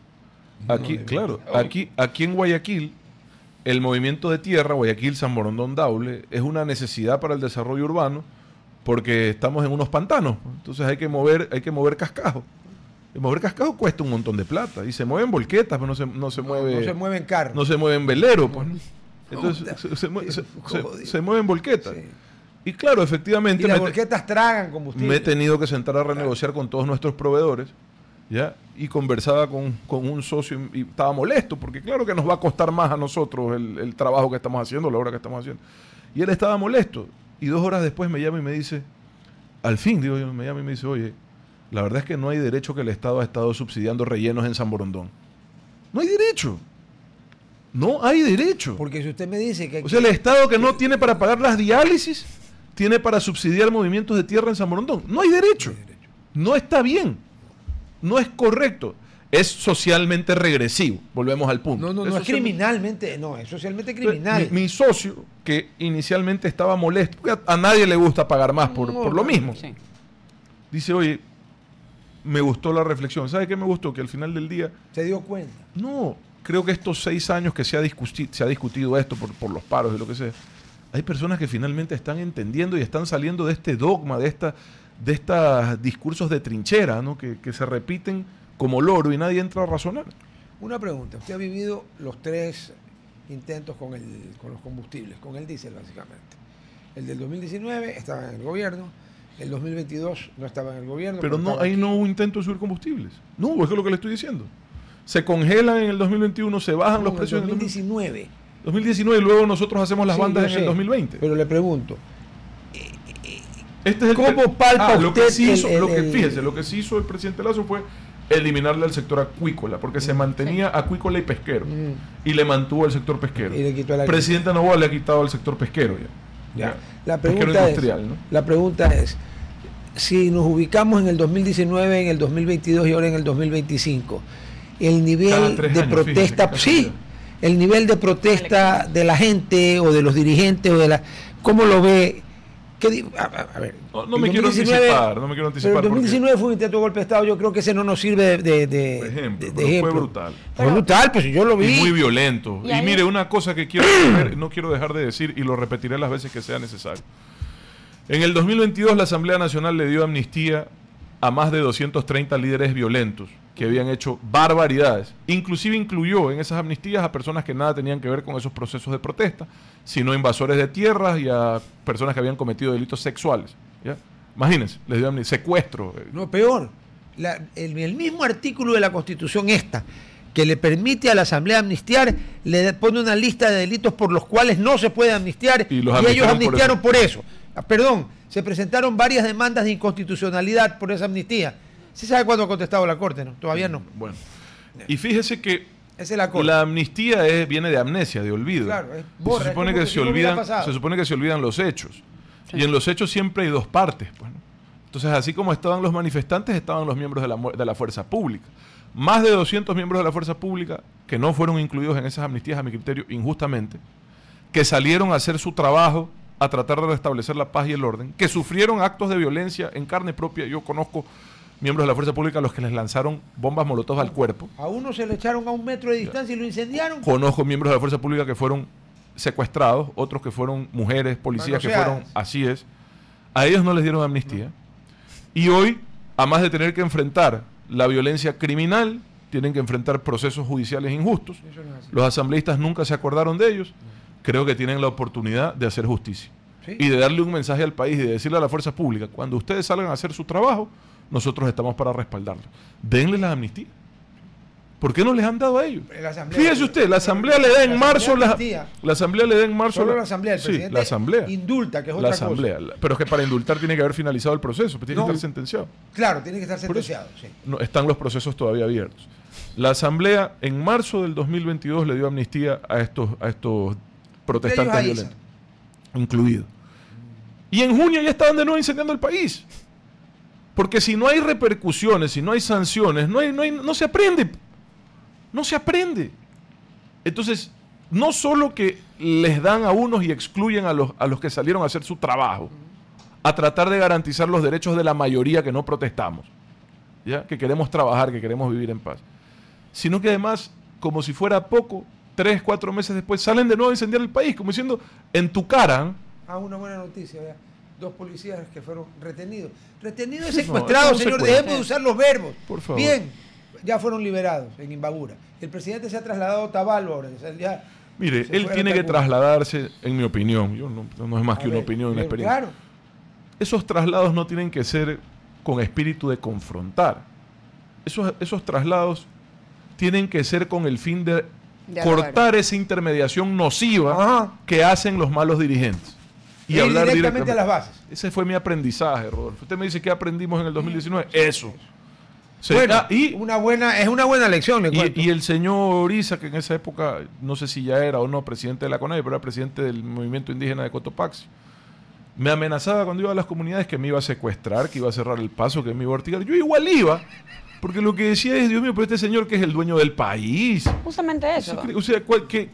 Aquí, claro, aquí en Guayaquil, el movimiento de tierra, Guayaquil, San Borondón, Daule, es una necesidad para el desarrollo urbano porque estamos en unos pantanos. Entonces hay que mover cascajo. Y mover cascajo cuesta un montón de plata. Y se mueven volquetas, pero no se mueven carros. No se mueven veleros. Pues, ¿no? Entonces se mueven volquetas. Sí. Y claro, efectivamente... Y las volquetas tragan combustible. Me he tenido que sentar a renegociar con todos nuestros proveedores, ¿ya? Y conversaba con un socio y estaba molesto, porque claro que nos va a costar más a nosotros el trabajo que estamos haciendo, la obra que estamos haciendo. Y él estaba molesto. Y 2 horas después me llama y me dice, al fin, digo yo, me llama y me dice, oye, la verdad es que no hay derecho que el Estado ha estado subsidiando rellenos en San Borondón. No hay derecho. No hay derecho. Porque si usted me dice que... O sea, el Estado que no tiene para pagar las diálisis, tiene para subsidiar movimientos de tierra en San Borondón. No hay derecho. No está bien. No es correcto. Es socialmente regresivo. Volvemos al punto. No es criminalmente, no, es socialmente criminal. Mi socio, que inicialmente estaba molesto, porque a nadie le gusta pagar más por lo mismo, Sí. dice, oye, me gustó la reflexión. ¿Sabe qué me gustó? Que al final del día, Se dio cuenta. no, creo que estos 6 años que se ha discutido esto por los paros y lo que sea, hay personas que finalmente están entendiendo y están saliendo de este dogma, de estos discursos de trinchera, ¿no? que se repiten como loro y nadie entra a razonar. Una pregunta, usted ha vivido los 3 intentos con los combustibles, con el diésel básicamente. El del 2019 estaba en el gobierno, el 2022 no estaba en el gobierno. Pero no, estaba ahí aquí. no hubo intento de subir combustibles. No, es que es lo que le estoy diciendo. Se congelan en el 2021, se bajan los precios en el 2019. 2019 y luego nosotros hacemos las Sí, bandas yo en sé, el 2020. Pero le pregunto, Este es el ¿cómo palpa lo que usted sí hizo, el- fíjese, lo que sí hizo el presidente Lazo fue eliminarle al sector acuícola, porque se mantenía acuícola y pesquero, y le mantuvo al sector pesquero. Y le quitó el Presidente Noboa le ha quitado al sector pesquero ya. Ya. La Pesquero pregunta industrial, ¿no? La pregunta es, si nos ubicamos en el 2019, en el 2022 y ahora en el 2025, el Cada nivel 3 de años, protesta, fíjese, sí, el nivel de protesta de la gente o de los dirigentes o de la, ¿cómo lo ve? A ver, No me el quiero 2019 anticipar, no me quiero anticipar. Pero el 2019 fue un intento de golpe de Estado, yo creo que ese no nos sirve de Por ejemplo, de pero ejemplo. fue brutal. Fue brutal, pues yo lo vi. Y muy violento. Y Y ahí- mire, una cosa que no quiero dejar de decir y lo repetiré las veces que sea necesario. En el 2022 la Asamblea Nacional le dio amnistía a más de 230 líderes violentos que habían hecho barbaridades. Inclusive incluyó en esas amnistías a personas que nada tenían que ver con esos procesos de protesta, sino invasores de tierras y a personas que habían cometido delitos sexuales. ¿Ya? Imagínense, les dio amnistía, secuestro. No, peor. El mismo artículo de la Constitución que le permite a la Asamblea amnistiar, le pone una lista de delitos por los cuales no se puede amnistiar Y y, los ellos amnistiaron amnistiaron por eso. Perdón, se presentaron varias demandas de inconstitucionalidad por esa amnistía. ¿Sí sabe cuándo ha contestado la Corte? No, todavía no. Bueno, y fíjese que Esa es la Corte. la amnistía viene de amnesia, de olvido. Claro, es Y borra, se supone es como que si no hubiera pasado. se supone que se olvidan los hechos. Sí. Y en los hechos siempre hay 2 partes. Pues, ¿no? Entonces, así como estaban los manifestantes, estaban los miembros de la fuerza pública. Más de 200 miembros de la fuerza pública que no fueron incluidos en esas amnistías, a mi criterio, injustamente, que salieron a hacer su trabajo, a tratar de restablecer la paz y el orden, que sufrieron actos de violencia en carne propia. Yo conozco miembros de la fuerza pública a los que les lanzaron bombas molotov al cuerpo. A uno se le echaron a 1 metro de distancia y lo incendiaron. Conozco miembros de la fuerza pública que fueron secuestrados, otros que fueron mujeres, policías que Manoseadas. fueron, así es. A ellos no les dieron amnistía. Y hoy, a más de tener que enfrentar la violencia criminal, tienen que enfrentar procesos judiciales injustos. Eso no es así. Los asambleístas nunca se acordaron de ellos. Creo que tienen la oportunidad de hacer justicia. ¿Sí? Y de darle un mensaje al país y de decirle a la fuerza pública, cuando ustedes salgan a hacer su trabajo, nosotros estamos para respaldarlos. Denle la amnistía. ¿Por qué no les han dado a ellos? La Asamblea- Fíjese usted, la Asamblea le da en marzo la Asamblea le da en marzo Solo la Asamblea, el sí, presidente la Asamblea. indulta, que es La otra Asamblea, cosa. pero es que para indultar tiene que haber finalizado el proceso, pero tiene No. que estar sentenciado. Claro, tiene que estar Por eso. sentenciado. Sí. No, están los procesos todavía abiertos. La Asamblea en marzo del 2022 le dio amnistía a estos protestantes Ellos ahí violentos, incluido. Y en junio ya estaban de nuevo incendiando el país. Porque si no hay repercusiones, si no hay sanciones, no se aprende. No se aprende. Entonces, no solo que les dan a unos y excluyen a los que salieron a hacer su trabajo, a tratar de garantizar los derechos de la mayoría que no protestamos, ¿ya? Que queremos trabajar, que queremos vivir en paz, sino que además, como si fuera poco, 3, 4 meses después, salen de nuevo a incendiar el país, como diciendo, en tu cara. Ah, una buena noticia, vea. 2 policías que fueron retenidos. Retenidos y No, secuestrados, eso no se señor, cuenta. dejemos de usar los verbos. Por favor. Bien, ya fueron liberados en Imbabura. El presidente se ha trasladado a Otavalo ahora. O sea, ya Mire, se él fue a tiene que Tacuba. trasladarse, en mi opinión, no es más A que una ver, opinión, una pero experiencia. Claro, Esos traslados no tienen que ser con espíritu de confrontar. Esos traslados tienen que ser con el fin de cortar esa intermediación nociva Ajá. que hacen los malos dirigentes. y directamente a las bases. Ese fue mi aprendizaje, Rodolfo. Usted me dice qué aprendimos en el 2019. Eso. Sí, Bueno, y es una buena lección, le cuento. y el señor Isa, que en esa época, no sé si ya era o no presidente de la CONAIE, pero era presidente del movimiento indígena de Cotopaxi, Me amenazaba cuando iba a las comunidades que me iba a secuestrar, que iba a cerrar el paso, que me iba a ortigar. Yo igual iba, porque lo que decía es, Dios mío, pero este señor que es el dueño del país. Justamente eso. O sea,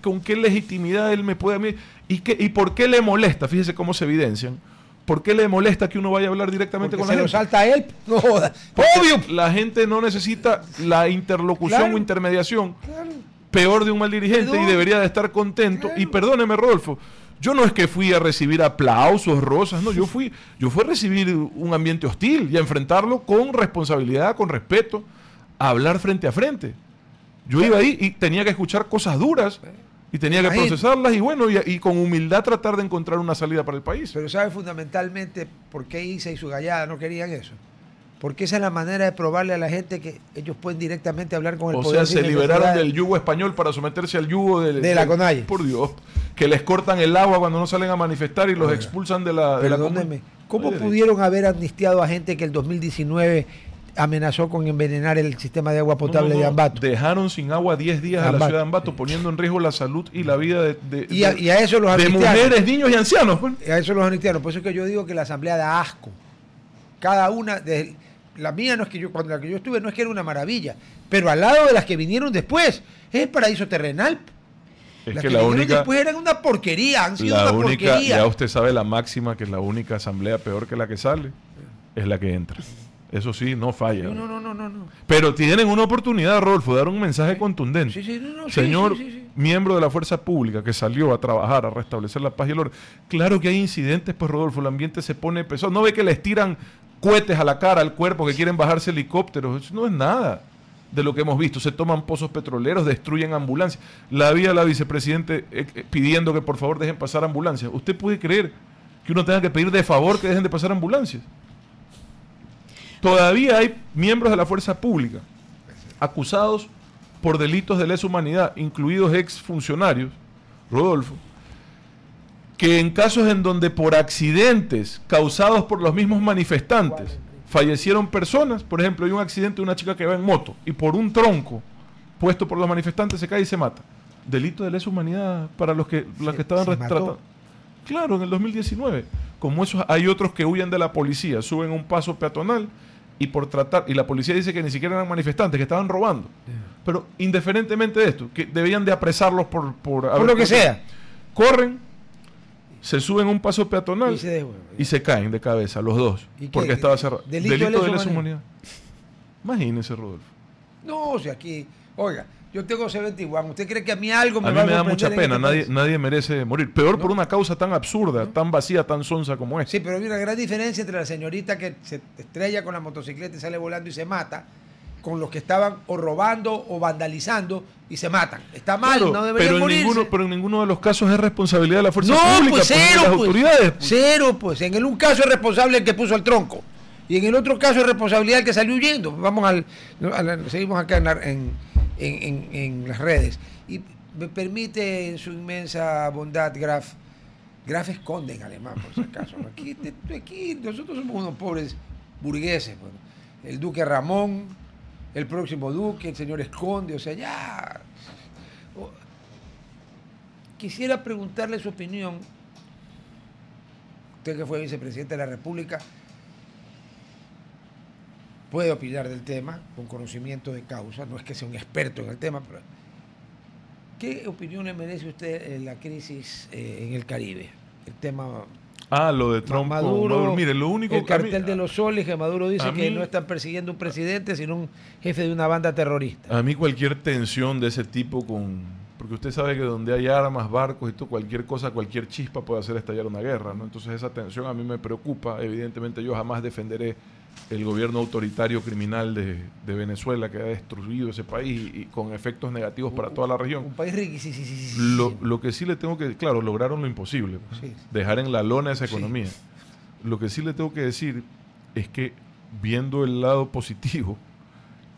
¿con qué legitimidad él me puede a mí? ¿Y por qué le molesta? Fíjese cómo se evidencian. ¿Por qué le molesta que uno vaya a hablar directamente porque con la gente? se lo salta a él. No joda. Obvio. La gente no necesita la interlocución o intermediación peor de un mal dirigente y debería de estar contento. Y perdóneme, Rodolfo, yo no es que fui a recibir aplausos, rosas, no, yo fui a recibir un ambiente hostil y a enfrentarlo con responsabilidad, con respeto, a hablar frente a frente. Yo iba ahí y tenía que escuchar cosas duras y tenía que procesarlas y bueno, y con humildad tratar de encontrar una salida para el país. Pero ¿sabe fundamentalmente por qué Isa y su gallada no querían eso? Porque esa es la manera de probarle a la gente que ellos pueden directamente hablar con el poder. O sea, se liberaron del yugo español para someterse al yugo de la CONAIE. Por Dios, que les cortan el agua cuando no salen a manifestar y los expulsan de la Perdónenme, ¿cómo pudieron haber amnistiado a gente que el 2019 amenazó con envenenar el sistema de agua potable de Ambato? Dejaron sin agua 10 días a la ciudad de Ambato, poniendo en riesgo la salud y la vida y a eso los de mujeres, niños y ancianos. Pues. A eso los amnistiaron. Por eso es que yo digo que la asamblea da asco. Cada una de... La mía no es que yo, cuando la que yo estuve no es que era una maravilla, pero al lado de las que vinieron después, es el paraíso terrenal. Es las que la única... después eran una porquería, han sido una porquería. Ya usted sabe la máxima, que la única asamblea peor que la que sale es la que entra. Eso sí, no falla. No. Pero tienen una oportunidad, Rodolfo, de dar un mensaje contundente. Señor miembro de la fuerza pública que salió a trabajar, a restablecer la paz y el orden. Claro que hay incidentes, pues Rodolfo, el ambiente se pone pesado. No ve que les tiran cohetes a la cara, al cuerpo, que quieren bajarse helicópteros. Eso no es nada de lo que hemos visto. Se toman pozos petroleros, destruyen ambulancias. La había la vicepresidente pidiendo que por favor dejen pasar ambulancias. ¿Usted puede creer que uno tenga que pedir de favor que dejen de pasar ambulancias? Todavía hay miembros de la fuerza pública acusados por delitos de lesa humanidad, incluidos exfuncionarios, Rodolfo, que en casos en donde por accidentes causados por los mismos manifestantes fallecieron personas, por ejemplo, hay un accidente de una chica que va en moto y por un tronco puesto por los manifestantes se cae y se mata. Delito de lesa humanidad para los que estaban retratando. Claro, en el 2019. Como esos, hay otros que huyen de la policía, suben un paso peatonal y la policía dice que ni siquiera eran manifestantes, que estaban robando. Pero indiferentemente de esto, que debían de apresarlos por lo que sea. Corren, se suben un paso peatonal y se caen de cabeza, los dos, porque estaba cerrado. Delito de lesa humanidad. Imagínese, Rodolfo. No, o sea, aquí, oiga, yo tengo 71, ¿usted cree que a mí algo me va a sorprender? A mí me da mucha pena, nadie merece morir. Peor por una causa tan absurda, tan vacía, tan sonsa como esta. Sí, pero hay una gran diferencia entre la señorita que se estrella con la motocicleta y sale volando y se mata, con los que estaban o robando o vandalizando y se matan. Está mal, claro, no deberían morirse. Pero en ninguno de los casos es responsabilidad de la fuerza pública, pues cero, de las autoridades. Cero, pues. En un caso es responsable el que puso el tronco. Y en el otro caso es responsabilidad el que salió huyendo. Vamos seguimos acá en las redes. Y me permite, en su inmensa bondad, Graf esconde en alemán, por si acaso. Aquí nosotros somos unos pobres burgueses. Bueno. El duque Ramón, el próximo duque, el señor Esconde, o sea, ya. Quisiera preguntarle su opinión, usted que fue vicepresidente de la República, puede opinar del tema con conocimiento de causa, no es que sea un experto en el tema, pero ¿qué opinión le merece usted la crisis en el Caribe? El tema... lo de Trump. Maduro. Mire, lo único el cartel de los soles, que Maduro dice que no están persiguiendo un presidente, sino un jefe de una banda terrorista. A mí cualquier tensión de ese tipo porque usted sabe que donde hay armas, barcos y todo, cualquier cosa, cualquier chispa puede hacer estallar una guerra, ¿no? Entonces esa tensión a mí me preocupa. Evidentemente yo jamás defenderé el gobierno autoritario criminal de Venezuela, que ha destruido ese país y con efectos negativos para toda la región. Un país riquísimo. Lo que sí le tengo que... Claro, lograron lo imposible. Pues, dejar en la lona esa economía. Lo que sí le tengo que decir es que, viendo el lado positivo,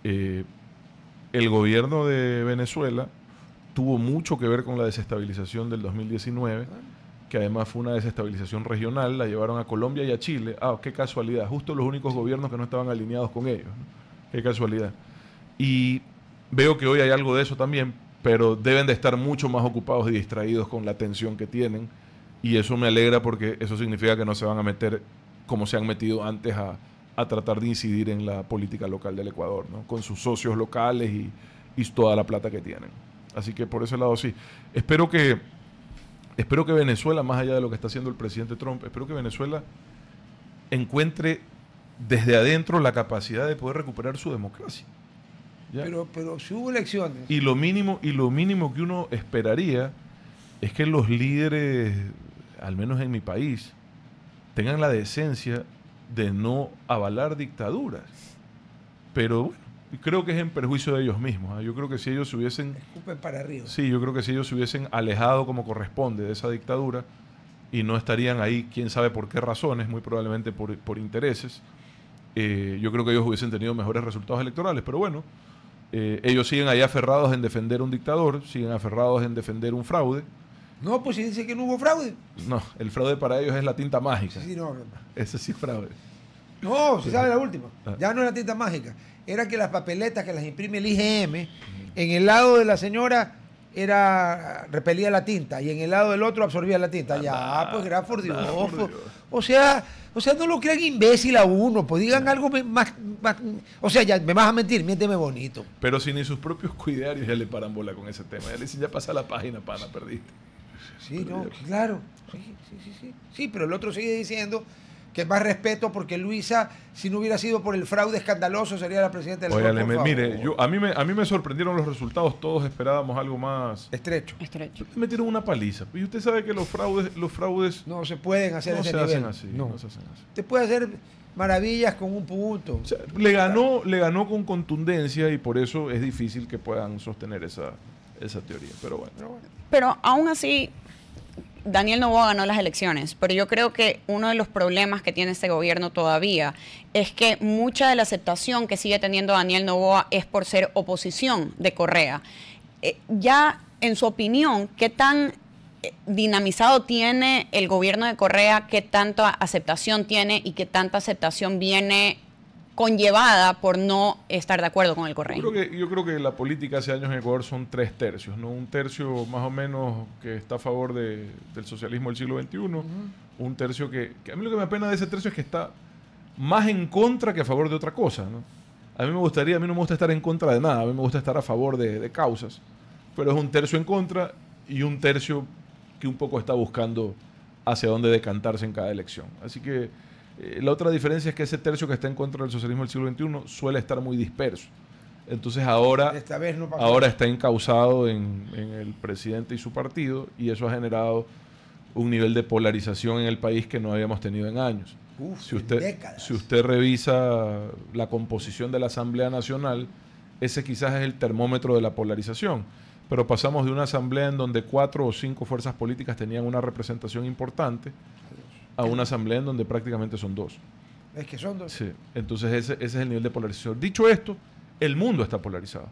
el gobierno de Venezuela tuvo mucho que ver con la desestabilización del 2019, que además fue una desestabilización regional, la llevaron a Colombia y a Chile. Qué casualidad, justo los únicos gobiernos que no estaban alineados con ellos, ¿no? Qué casualidad. Y veo que hoy hay algo de eso también, pero deben de estar mucho más ocupados y distraídos con la tensión que tienen Y eso me alegra porque eso significa que no se van a meter como se han metido antes a tratar de incidir en la política local del Ecuador, ¿no? Con sus socios locales y toda la plata que tienen. Así que por ese lado sí. Espero que Venezuela, más allá de lo que está haciendo el presidente Trump, espero que Venezuela encuentre desde adentro la capacidad de poder recuperar su democracia. ¿Ya? Pero si hubo elecciones. Y lo mínimo que uno esperaría es que los líderes, al menos en mi país, tengan la decencia de no avalar dictaduras. Pero bueno, creo que es en perjuicio de ellos mismos, ¿eh? Yo creo que si ellos se hubiesen... Escupen para arriba. Sí, yo creo que si ellos se hubiesen alejado como corresponde de esa dictadura y no estarían ahí, quién sabe por qué razones, muy probablemente por intereses, yo creo que ellos hubiesen tenido mejores resultados electorales. Pero bueno, ellos siguen ahí aferrados en defender un dictador, siguen aferrados en defender un fraude. No, pues si dice que no hubo fraude. No, el fraude para ellos es la tinta mágica. Sí, no. Ese sí es fraude. No, se sabe la última. Ah. Ya no era tinta mágica. Era que las papeletas que las imprime el IGM, en el lado de la señora repelía la tinta y en el lado del otro absorbía la tinta. Ya, pues gracias por Dios. O sea, no lo crean imbécil a uno, pues digan algo más, o sea, ya me vas a mentir, miénteme bonito. Pero si ni sus propios cuidarios ya le paran bola con ese tema. Ya le dicen, ya pasa la página, pana, perdiste. Sí, no, claro. Sí, pero el otro sigue diciendo que más respeto porque Luisa, si no hubiera sido por el fraude escandaloso, sería la presidenta del Ecuador. Mire, a mí me sorprendieron los resultados, todos esperábamos algo más estrecho. Metieron una paliza. Y usted sabe que los fraudes no se pueden hacer no ese se nivel. hacen así. No se hacen así. Te puede hacer maravillas con un punto. O sea, le ganó con contundencia y por eso es difícil que puedan sostener esa teoría. Pero bueno. Pero aún así, Daniel Noboa ganó las elecciones, pero yo creo que uno de los problemas que tiene este gobierno todavía es que mucha de la aceptación que sigue teniendo Daniel Noboa es por ser oposición de Correa. Ya, en su opinión, ¿qué tan dinamizado tiene el gobierno de Correa? ¿Qué tanta aceptación tiene y qué tanta aceptación viene conllevada por no estar de acuerdo con el correísmo? Yo creo que la política hace años en Ecuador son 3 tercios, ¿no? Un tercio más o menos que está a favor del socialismo del siglo XXI, un tercio que a mí lo que me apena de ese tercio es que está más en contra que a favor de otra cosa, ¿no? A mí no me gusta estar en contra de nada, a mí me gusta estar a favor de causas, pero es un tercio en contra y un tercio que un poco está buscando hacia dónde decantarse en cada elección. Así que la otra diferencia es que ese tercio que está en contra del socialismo del siglo XXI suele estar muy disperso. Entonces ahora está encauzado en el presidente y su partido y eso ha generado un nivel de polarización en el país que no habíamos tenido en años. Si usted revisa la composición de la Asamblea Nacional, ese quizás es el termómetro de la polarización. Pero pasamos de una asamblea en donde 4 o 5 fuerzas políticas tenían una representación importante a una asamblea en donde prácticamente son 2. Es que son 2. Sí, entonces ese es el nivel de polarización. Dicho esto, el mundo está polarizado.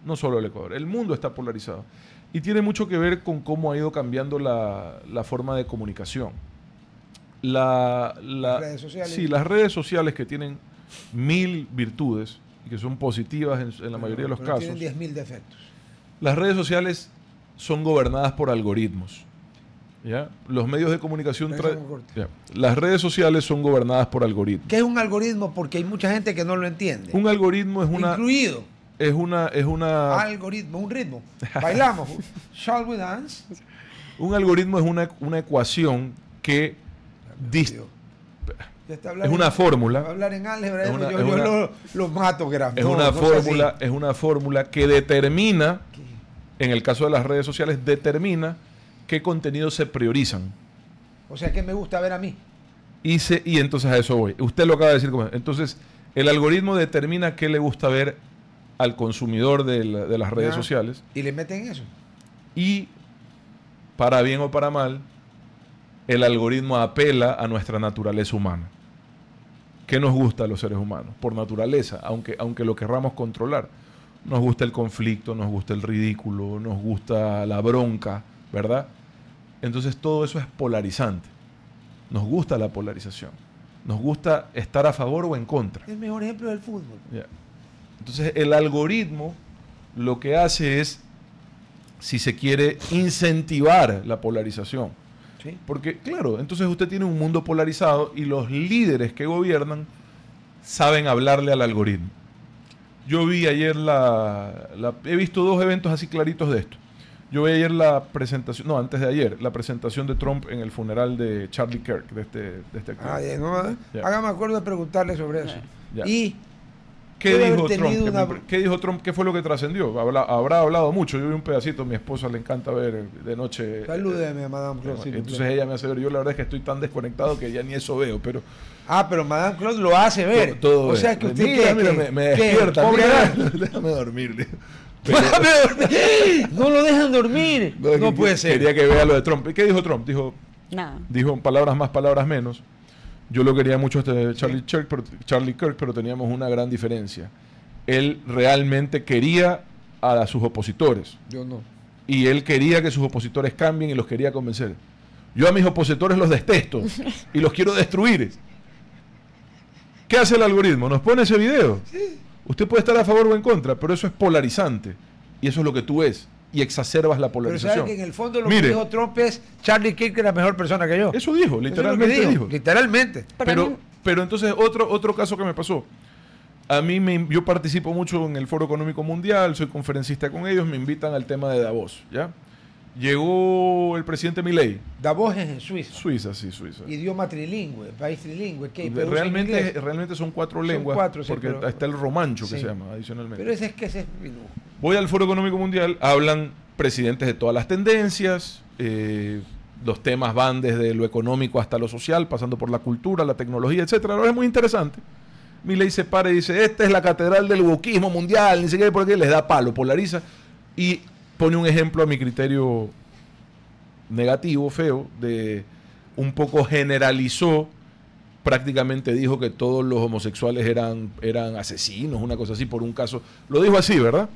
No solo el Ecuador, el mundo está polarizado. Y tiene mucho que ver con cómo ha ido cambiando la forma de comunicación. Las redes sociales. Sí, las redes sociales que tienen 1000 virtudes y que son positivas en la mayoría de los casos. Tienen 10.000 defectos. Las redes sociales son gobernadas por algoritmos. ¿Ya? Los medios de comunicación... Las redes sociales son gobernadas por algoritmos. ¿Qué es un algoritmo? Porque hay mucha gente que no lo entiende. Un algoritmo es una... Incluido. Es una... Algoritmo, un ritmo. Bailamos. Shall we dance? Un algoritmo es una ecuación que... Es una fórmula. Hablar en álgebra, yo lo mato, grave. Es una fórmula que determina, en el caso de las redes sociales, determina qué contenidos se priorizan. O sea, ¿qué me gusta ver a mí? Y entonces a eso voy. Usted lo acaba de decir. Entonces, el algoritmo determina qué le gusta ver al consumidor de las redes sociales. Y le meten eso. Y, para bien o para mal, el algoritmo apela a nuestra naturaleza humana. ¿Qué nos gusta a los seres humanos? Por naturaleza, aunque lo querramos controlar. Nos gusta el conflicto, nos gusta el ridículo, nos gusta la bronca, ¿verdad? Entonces todo eso es polarizante. Nos gusta la polarización. Nos gusta estar a favor o en contra. El mejor ejemplo del fútbol. Yeah. Entonces el algoritmo lo que hace es, si se quiere, incentivar la polarización. Sí. Porque, claro, entonces usted tiene un mundo polarizado y los líderes que gobiernan saben hablarle al algoritmo. Yo vi ayer he visto 2 eventos así claritos de esto. Yo vi ayer antes de ayer, la presentación de Trump en el funeral de Charlie Kirk, de este actor. No, Ya. hágame acuerdo de preguntarle sobre eso. Ya. Y ¿Qué debe dijo haber Trump? tenido ¿Qué dijo Trump? ¿Qué fue lo que trascendió? Habrá hablado mucho. Yo vi un pedacito, a mi esposa le encanta ver de noche. Salúdeme, Madame Claude. sí, Entonces simple. ella me hace ver. Yo la verdad es que estoy tan desconectado que ya ni eso veo, pero Pero Madame Claude lo hace ver. todo o sea ve. que usted Mira, me despierta. Déjame dormir. Pero- No lo dejan dormir. No puede ser. Quería que vea lo de Trump. ¿Qué dijo Trump? Nada. Dijo palabras más, palabras menos. Yo lo quería mucho Charlie Kirk, pero teníamos una gran diferencia. Él realmente quería a sus opositores. Yo no. Y él quería que sus opositores cambien y los quería convencer. Yo a mis opositores los detesto y los quiero destruir. ¿Qué hace el algoritmo? Nos pone ese video. Usted puede estar a favor o en contra, pero eso es polarizante. Y eso es lo que tú ves. Y exacerbas la Pero polarización. sabe que en el fondo lo Mire, que dijo Trump es Charlie Kirk es la mejor persona que yo. eso dijo, Eso es lo literalmente que dijo. Literalmente. Pero entonces otro caso que me pasó. Yo participo mucho en el Foro Económico Mundial, soy conferencista con ellos, me invitan al tema de Davos, ¿ya? Llegó el presidente Milei. Davos es en Suiza. Suiza. Idioma trilingüe, país trilingüe. ¿Qué? Pero usa inglés. Realmente son 4 Son lenguas, 4, sí, porque pero- está el romancho que Sí. se llama adicionalmente. Pero ese es mi lujo. Voy al Foro Económico Mundial, hablan presidentes de todas las tendencias, los temas van desde lo económico hasta lo social, pasando por la cultura, la tecnología, etcétera. Ahora es muy interesante. Milei se para y dice, esta es la catedral del wokismo mundial, ni siquiera por qué, les da palo, polariza, y pone un ejemplo a mi criterio negativo, feo, de un poco generalizó, prácticamente dijo que todos los homosexuales eran asesinos, una cosa así, por un caso. Lo dijo así, ¿verdad?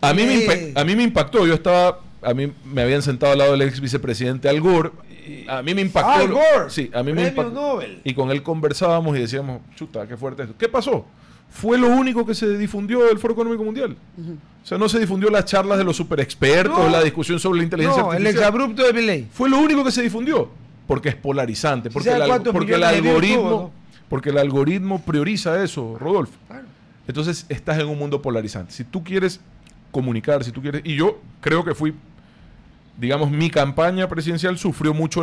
A mí me impactó. A mí me habían sentado al lado del ex vicepresidente Al Gore. A mí me impactó. Al Gore, Sí, a mí me premio impactó. Nobel. Y con él conversábamos y decíamos, chuta, qué fuerte esto. ¿Qué pasó? Fue lo único que se difundió del Foro Económico Mundial. O sea, no se difundió las charlas de los superexpertos, No. la discusión sobre la inteligencia No, el artificial. exabrupto de Milei. Fue lo único que se difundió. Porque es polarizante. Porque, ¿Sabe cuántos porque el millones de views algoritmo, tuvo, no? porque el algoritmo prioriza eso, Rodolfo. Claro. Entonces estás en un mundo polarizante. Si tú quieres comunicar, si tú quieres... Y yo creo que digamos, mi campaña presidencial sufrió mucho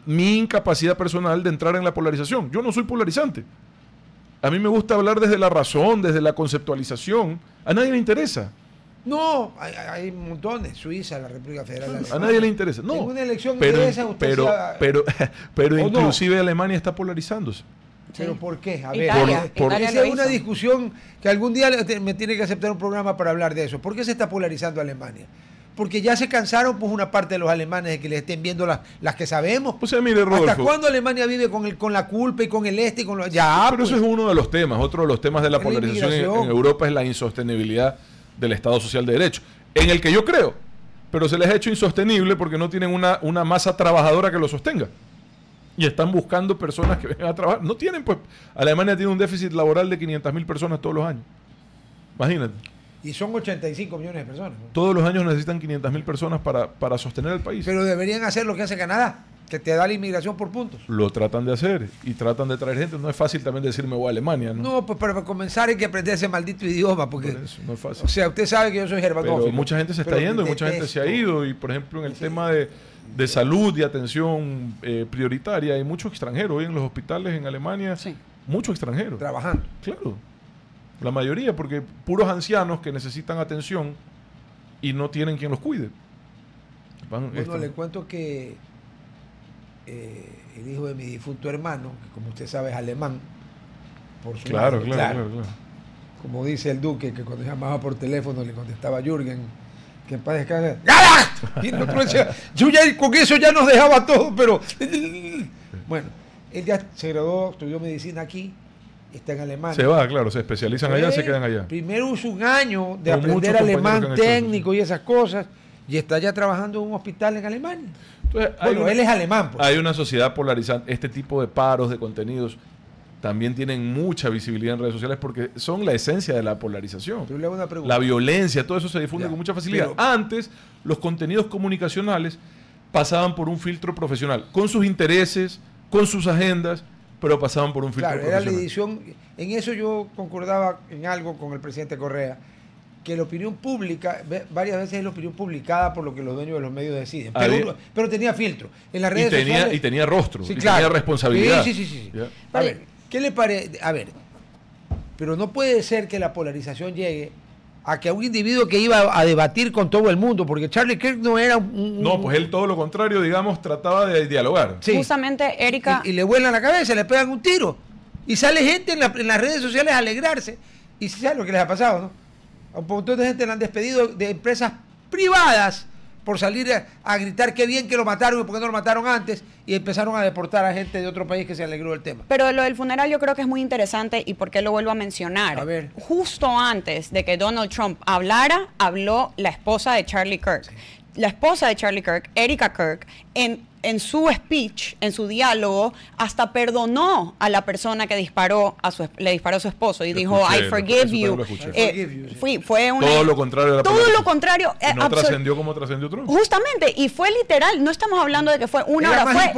mi incapacidad personal de entrar en la polarización. Yo no soy polarizante. A mí me gusta hablar desde la razón, desde la conceptualización. A nadie le interesa. No, hay montones. Suiza, la República Federal. A Alemana. nadie le interesa. No. En una elección pero, de esas usted pero, sea- pero ¿O no? inclusive Alemania está polarizándose. ¿Pero Sí. por qué? A Italia, ver, Italia esa lo es una hizo. discusión que algún día me tiene que aceptar un programa para hablar de eso. ¿Por qué se está polarizando Alemania? Porque ya se cansaron pues una parte de los alemanes de que les estén viendo las que sabemos. O sea, mire, ¿Hasta Rodolfo. cuándo Alemania vive con la culpa y con el este y con lo... Ya, Pero pues. eso es uno de los temas. Otro de los temas de la Es la polarización en inmigración. Europa es la insostenibilidad del Estado Social de Derecho, en el que yo creo, pero se les ha hecho insostenible porque no tienen una masa trabajadora que lo sostenga. Y están buscando personas que vengan a trabajar. No tienen, pues. Alemania tiene un déficit laboral de 500.000 personas todos los años. Imagínate. Y son 85 millones de personas. ¿no? Todos los años necesitan 500.000 personas para sostener el país. Pero deberían hacer lo que hace Canadá, que te da la inmigración por puntos. Lo tratan de hacer y tratan de traer gente. No es fácil también decir me voy a Alemania, ¿no? No, pues para comenzar hay que aprender ese maldito idioma, porque... Por eso, no es fácil. O sea, usted sabe que yo soy germanófilo. Pero mucha gente se está pero yendo y mucha gente se ha detesto. ido. Y por ejemplo, en el tema de salud y atención prioritaria, hay muchos extranjeros. Hoy en los hospitales en Alemania, Sí. muchos extranjeros. Trabajando. Claro. La mayoría, porque puros ancianos que necesitan atención y no tienen quien los cuide. Bueno, le cuento que el hijo de mi difunto hermano, que como usted sabe es alemán, por su Claro, madre, claro. como dice el duque, que cuando llamaba por teléfono le contestaba a Jürgen, que en paz descanse, ¡Gala! Y el otro decía, yo ya con eso ya nos dejaba todo, pero... Bueno, él ya se graduó, estudió medicina aquí, está en Alemania. Se va, claro, se especializan allá, se quedan allá. Primero hizo un año de Con aprender muchos compañeros alemán que han hecho eso, técnico y esas cosas, y está ya trabajando en un hospital en Alemania. Entonces, Bueno, él es alemán. Pues. Hay una sociedad polarizante. Este tipo de paros, de contenidos, también tienen mucha visibilidad en redes sociales porque son la esencia de la polarización. Yo le hago una pregunta. La violencia, todo eso se difunde Ya, con mucha facilidad. pero- Antes, los contenidos comunicacionales pasaban por un filtro profesional, con sus intereses, con sus agendas, pero pasaban por un filtro Claro, era la profesional. edición. En eso yo concordaba en algo con el presidente Correa, que la opinión pública, varias veces es la opinión publicada por lo que los dueños de los medios deciden. Pero tenía filtro. En las redes sociales. Y tenía rostro, Sí, y claro. tenía responsabilidad. Sí. ¿Ya? A ver, ¿qué le parece? A ver, pero no puede ser que la polarización llegue a que a un individuo que iba a debatir con todo el mundo, porque Charlie Kirk no era No, pues él todo lo contrario, digamos, trataba de dialogar. Sí. Justamente, Erika... Y le vuelan la cabeza, le pegan un tiro. Y sale gente en las redes sociales a alegrarse. Y ¿sabes lo que les ha pasado, no? A un montón de gente le han despedido de empresas privadas por salir a gritar qué bien que lo mataron y por qué no lo mataron antes, y empezaron a deportar a gente de otro país que se alegró del tema. Pero lo del funeral yo creo que es muy interesante, y por qué lo vuelvo a mencionar. A ver. Justo antes de que Donald Trump hablara, habló la esposa de Charlie Kirk. Sí. La esposa de Charlie Kirk, Erika Kirk, en su speech, en su diálogo, hasta perdonó a la persona que le disparó a su esposo y dijo, I forgive you. Fue una, todo lo contrario de la todo lo contrario. Y no trascendió como trascendió Trump. Justamente, y fue literal, no estamos hablando de que fue una hora, fue la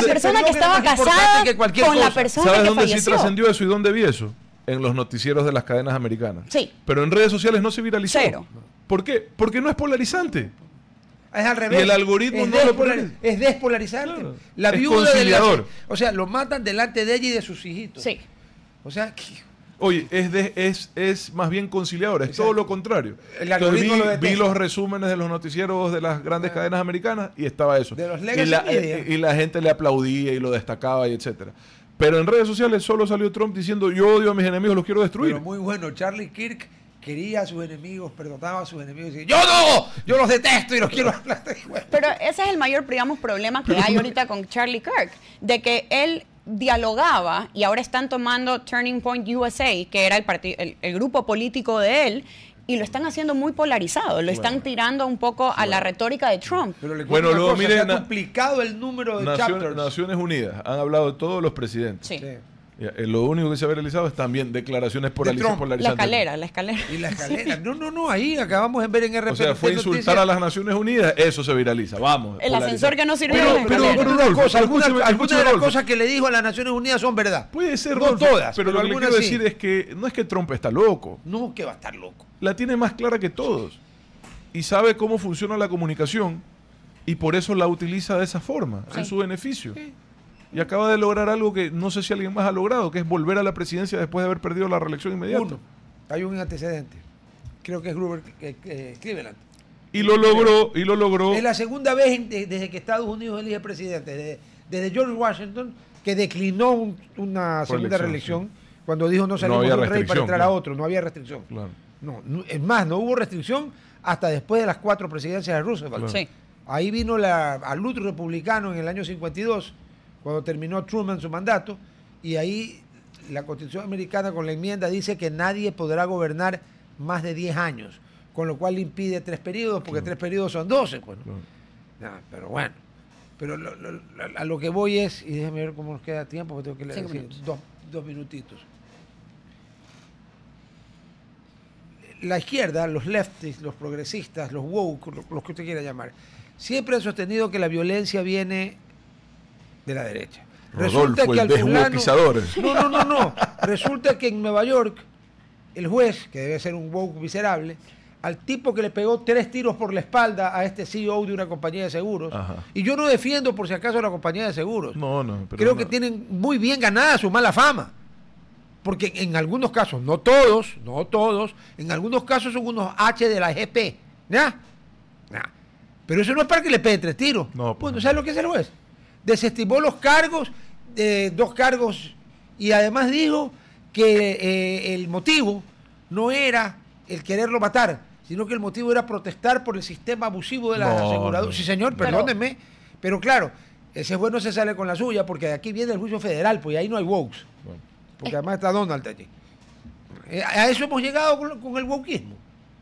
persona que estaba casada con la persona que ¿Sabes dónde falleció? sí trascendió eso y dónde vi eso? En los noticieros de las cadenas americanas. Sí. Pero en redes sociales no se viralizó. Cero. ¿Por qué? Porque no es polarizante. Es al revés. Y el algoritmo no lo polariza. Es despolarizante. Claro. La Es viuda conciliador. o sea, lo matan delante de ella y de sus hijitos. Sí. O sea, oye, es más bien conciliador, es todo lo contrario. El algoritmo lo detesta. Vi los resúmenes de los noticieros de las grandes cadenas americanas y estaba eso. De los y la gente le aplaudía y lo destacaba y etcétera. Pero en redes sociales solo salió Trump diciendo yo odio a mis enemigos, los quiero destruir. Pero muy bueno, Charlie Kirk quería a sus enemigos, perdonaba a sus enemigos y decía, yo no, yo los detesto y los quiero aplastar. Pero ese es el mayor, digamos, problema que hay ahorita con Charlie Kirk, de que él dialogaba y ahora están tomando Turning Point USA, que era el grupo político de él, y lo están haciendo muy polarizado, lo están tirando un poco a la retórica de Trump. Pero luego mire, ha complicado el número de chapters. Naciones Unidas han hablado de todos los presidentes. Sí. Lo único que se ha realizado es también declaraciones polarizadas. La escalera. Y la escalera. No, ahí acabamos de ver en RPP. O sea, fue insultar a las Naciones Unidas, eso se viraliza. Vamos. El ascensor que no sirvió. Pero algunas de las cosas que le dijo a las Naciones Unidas son verdad. Puede ser, no todas. Pero lo que le quiero decir es que no es que Trump está loco. No, que va a estar loco. La tiene más clara que todos. Y sabe cómo funciona la comunicación. Y por eso la utiliza de esa forma, en su beneficio. Sí. Y acaba de lograr algo que no sé si alguien más ha logrado, que es volver a la presidencia después de haber perdido la reelección inmediata. Hay un antecedente. Creo que es Grover Cleveland. Y lo logró. Es la segunda vez desde que Estados Unidos elige presidente, desde George Washington, que declinó una segunda reelección, cuando dijo no salimos de un rey para entrar a otro, no había restricción. Claro. No, es más, no hubo restricción hasta después de las 4 presidencias de Roosevelt. Claro. Sí. Ahí vino al luto republicano en el año 52, cuando terminó Truman su mandato, y ahí la Constitución americana con la enmienda dice que nadie podrá gobernar más de 10 años, con lo cual impide 3 periodos, porque 3 periodos son 12. Pues, ¿no? Pero bueno, pero a lo que voy es, y déjame ver cómo nos queda tiempo, porque tengo que decir 2 minutitos. La izquierda, los lefties, los progresistas, los woke, los que usted quiera llamar, siempre han sostenido que la violencia viene de la derecha. Resulta que al fulano, no. Resulta que en Nueva York, el juez, que debe ser un woke miserable, al tipo que le pegó 3 tiros por la espalda a este CEO de una compañía de seguros, y yo no defiendo por si acaso a la compañía de seguros, creo que tienen muy bien ganada su mala fama, porque en algunos casos, no todos, en algunos casos son unos H de la GP, ¿ya? Pero eso no es para que le peguen 3 tiros. Bueno, ¿sabes lo que es el juez? Desestimó los cargos, 2 cargos, y además dijo que el motivo no era el quererlo matar, sino que el motivo era protestar por el sistema abusivo de las aseguradoras. Sí, señor, perdónenme, pero claro, ese juez no se sale con la suya, porque de aquí viene el juicio federal, pues ahí no hay wokes, porque además está Donald allí. A eso hemos llegado con el wokeismo.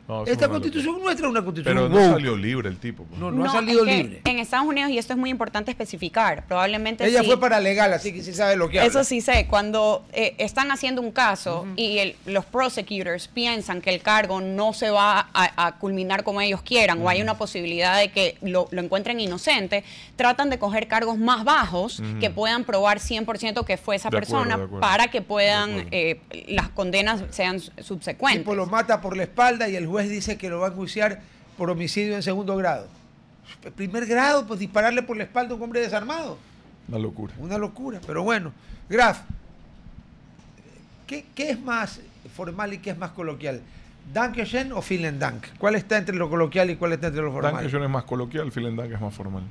No, eso Esta es una constitución nuestra es una constitución Pero no woke. salió libre el tipo. Pues. No ha salido es que libre. En Estados Unidos, y esto es muy importante especificar, probablemente Ella sí, fue para legal, así que sí sabe lo que habla. eso sí sé, cuando están haciendo un caso y los prosecutors piensan que el cargo no se va a culminar como ellos quieran o hay una posibilidad de que lo encuentren inocente, tratan de coger cargos más bajos que puedan probar 100% que fue esa De acuerdo, persona de acuerdo. para que puedan, las condenas sean El subsecuentes. tipo lo mata por la espalda y el juez dice que lo va a enjuiciar por homicidio en segundo grado. Primer grado, pues dispararle por la espalda a un hombre desarmado. Una locura. Una locura, pero bueno. Graf, ¿qué es más formal y qué es más coloquial? ¿Dankeschön o vielen Dank? ¿Cuál está entre lo coloquial y cuál está entre lo formal? Dankeschön es más coloquial, vielen Dank es más formal.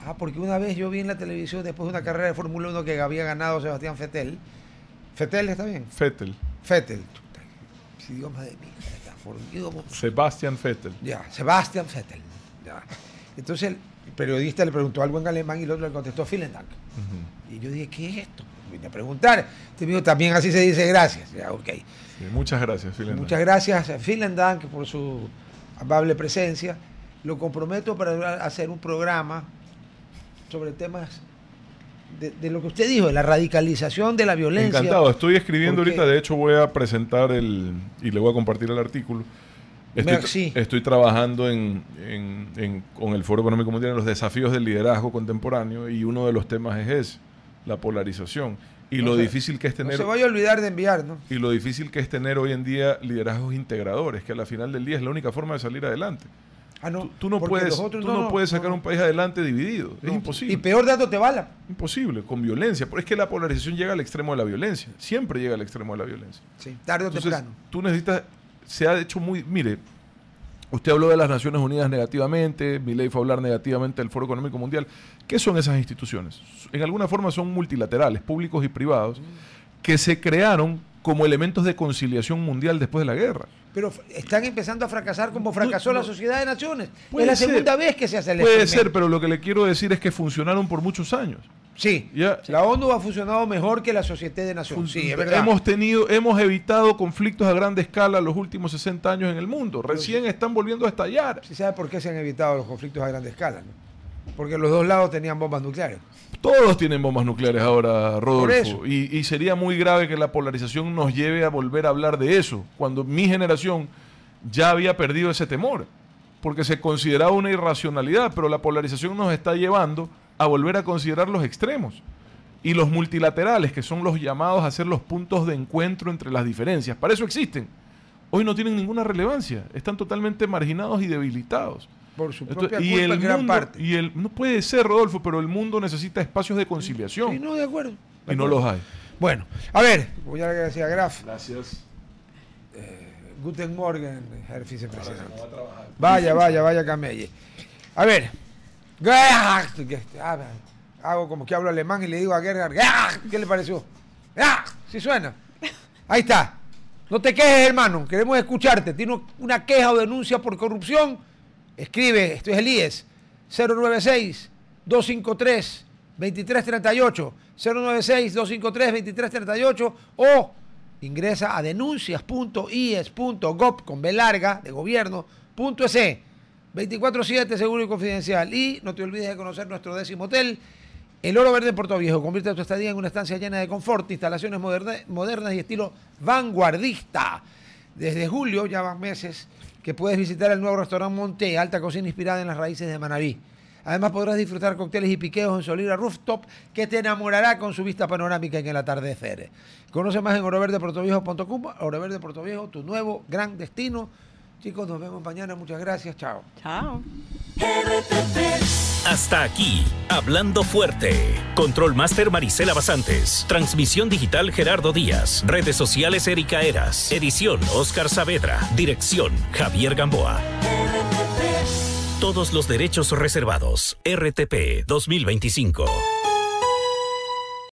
Ah, porque una vez yo vi en la televisión, después de una carrera de Fórmula 1 que había ganado Sebastián Vettel. ¿Vettel está bien? Vettel. Vettel. Ese idioma de mí. Sebastian Vettel. Ya, Sebastián Vettel. Ya. Entonces el periodista le preguntó algo en alemán y el otro le contestó vielen Dank. Y yo dije, ¿qué es esto? Vine a preguntar. Este dijo, también así se dice gracias. Ya, ok. Sí, muchas gracias, vielen Muchas Dank. gracias, vielen Dank, por su amable presencia. Lo comprometo para hacer un programa sobre temas de lo que usted dijo, de la radicalización de la violencia. Encantado, estoy escribiendo Porque- ahorita, de hecho voy a presentar y le voy a compartir el artículo. Merci. Estoy trabajando con el Foro Económico Mundial en los desafíos del liderazgo contemporáneo y uno de los temas es ese, la polarización y No lo se- difícil que es No tener se vaya a olvidar de enviar, ¿no? y lo difícil que es tener hoy en día liderazgos integradores, que a la final del día es la única forma de salir adelante. Ah, no. Tú no porque puedes, los otros tú no puedes sacar no. un país adelante dividido, es No. imposible. Y peor dato te bala. Imposible, con violencia. Pero es que la polarización llega al extremo de la violencia. Siempre llega al extremo de la violencia. Sí, tarde o Entonces, temprano. tú necesitas... Se ha hecho muy... Mire, usted habló de las Naciones Unidas negativamente, Milei fue a hablar negativamente del Foro Económico Mundial. ¿Qué son esas instituciones? En alguna forma son multilaterales, públicos y privados, que se crearon como elementos de conciliación mundial después de la guerra. Pero están empezando a fracasar como fracasó No, la Sociedad de Naciones. Puede Es la ser. segunda vez que se hace el Puede experimento. ser, pero lo que le quiero decir es que funcionaron por muchos años. Sí, Ya. la ONU ha funcionado mejor que la Sociedad de Naciones. Sí, es verdad. Hemos evitado conflictos a gran escala los últimos 60 años en el mundo. Recién están volviendo a estallar. ¿Sí sabe por qué se han evitado los conflictos a gran escala? ¿No? Porque los dos lados tenían bombas nucleares. Todos tienen bombas nucleares ahora, Por eso. Rodolfo. Y sería muy grave que la polarización nos lleve a volver a hablar de eso, cuando mi generación ya había perdido ese temor, porque se consideraba una irracionalidad, pero la polarización nos está llevando a volver a considerar los extremos. Y los multilaterales, que son los llamados a ser los puntos de encuentro entre las diferencias, para eso existen. Hoy no tienen ninguna relevancia, están totalmente marginados y debilitados. Por su Entonces, propia culpa en gran parte. no puede ser, Rodolfo, pero el mundo necesita espacios de conciliación Sí, no, de acuerdo. De y no acuerdo. los hay. Bueno, a ver, voy a agradecer a Graf. Gracias. Guten Morgen, Herr Vicepresidente. Vaya, Camelle. A ver. Hago como que hablo alemán y le digo a Gerhard, ¿qué le pareció? ¿Sí suena? Ahí está. No te quejes, hermano. Queremos escucharte. ¿Tienes una queja o denuncia por corrupción? Escribe, esto es el IES, 096-253-2338, 096-253-2338 o ingresa a denuncias.ies.gov con B larga de gobierno.es 24/7 seguro y confidencial. Y no te olvides de conocer nuestro 10º hotel, el Oro Verde en Puerto Viejo. Convierte tu estadía en una estancia llena de confort, instalaciones modernas y estilo vanguardista. Desde julio, ya van meses, que puedes visitar el nuevo restaurante Monté, alta cocina inspirada en las raíces de Manabí. Además podrás disfrutar cócteles y piqueos en Solira Rooftop, que te enamorará con su vista panorámica en el atardecer. Conoce más en oroverdeportoviejo.com. Oro Verde Puerto Viejo, tu nuevo gran destino. Chicos, nos vemos mañana. Muchas gracias. Chao. Chao. Hasta aquí, Hablando Fuerte. Control Master Marisela Basantes. Transmisión digital Gerardo Díaz. Redes sociales Erika Eras. Edición Oscar Saavedra. Dirección Javier Gamboa. Todos los derechos reservados. RTP 2025.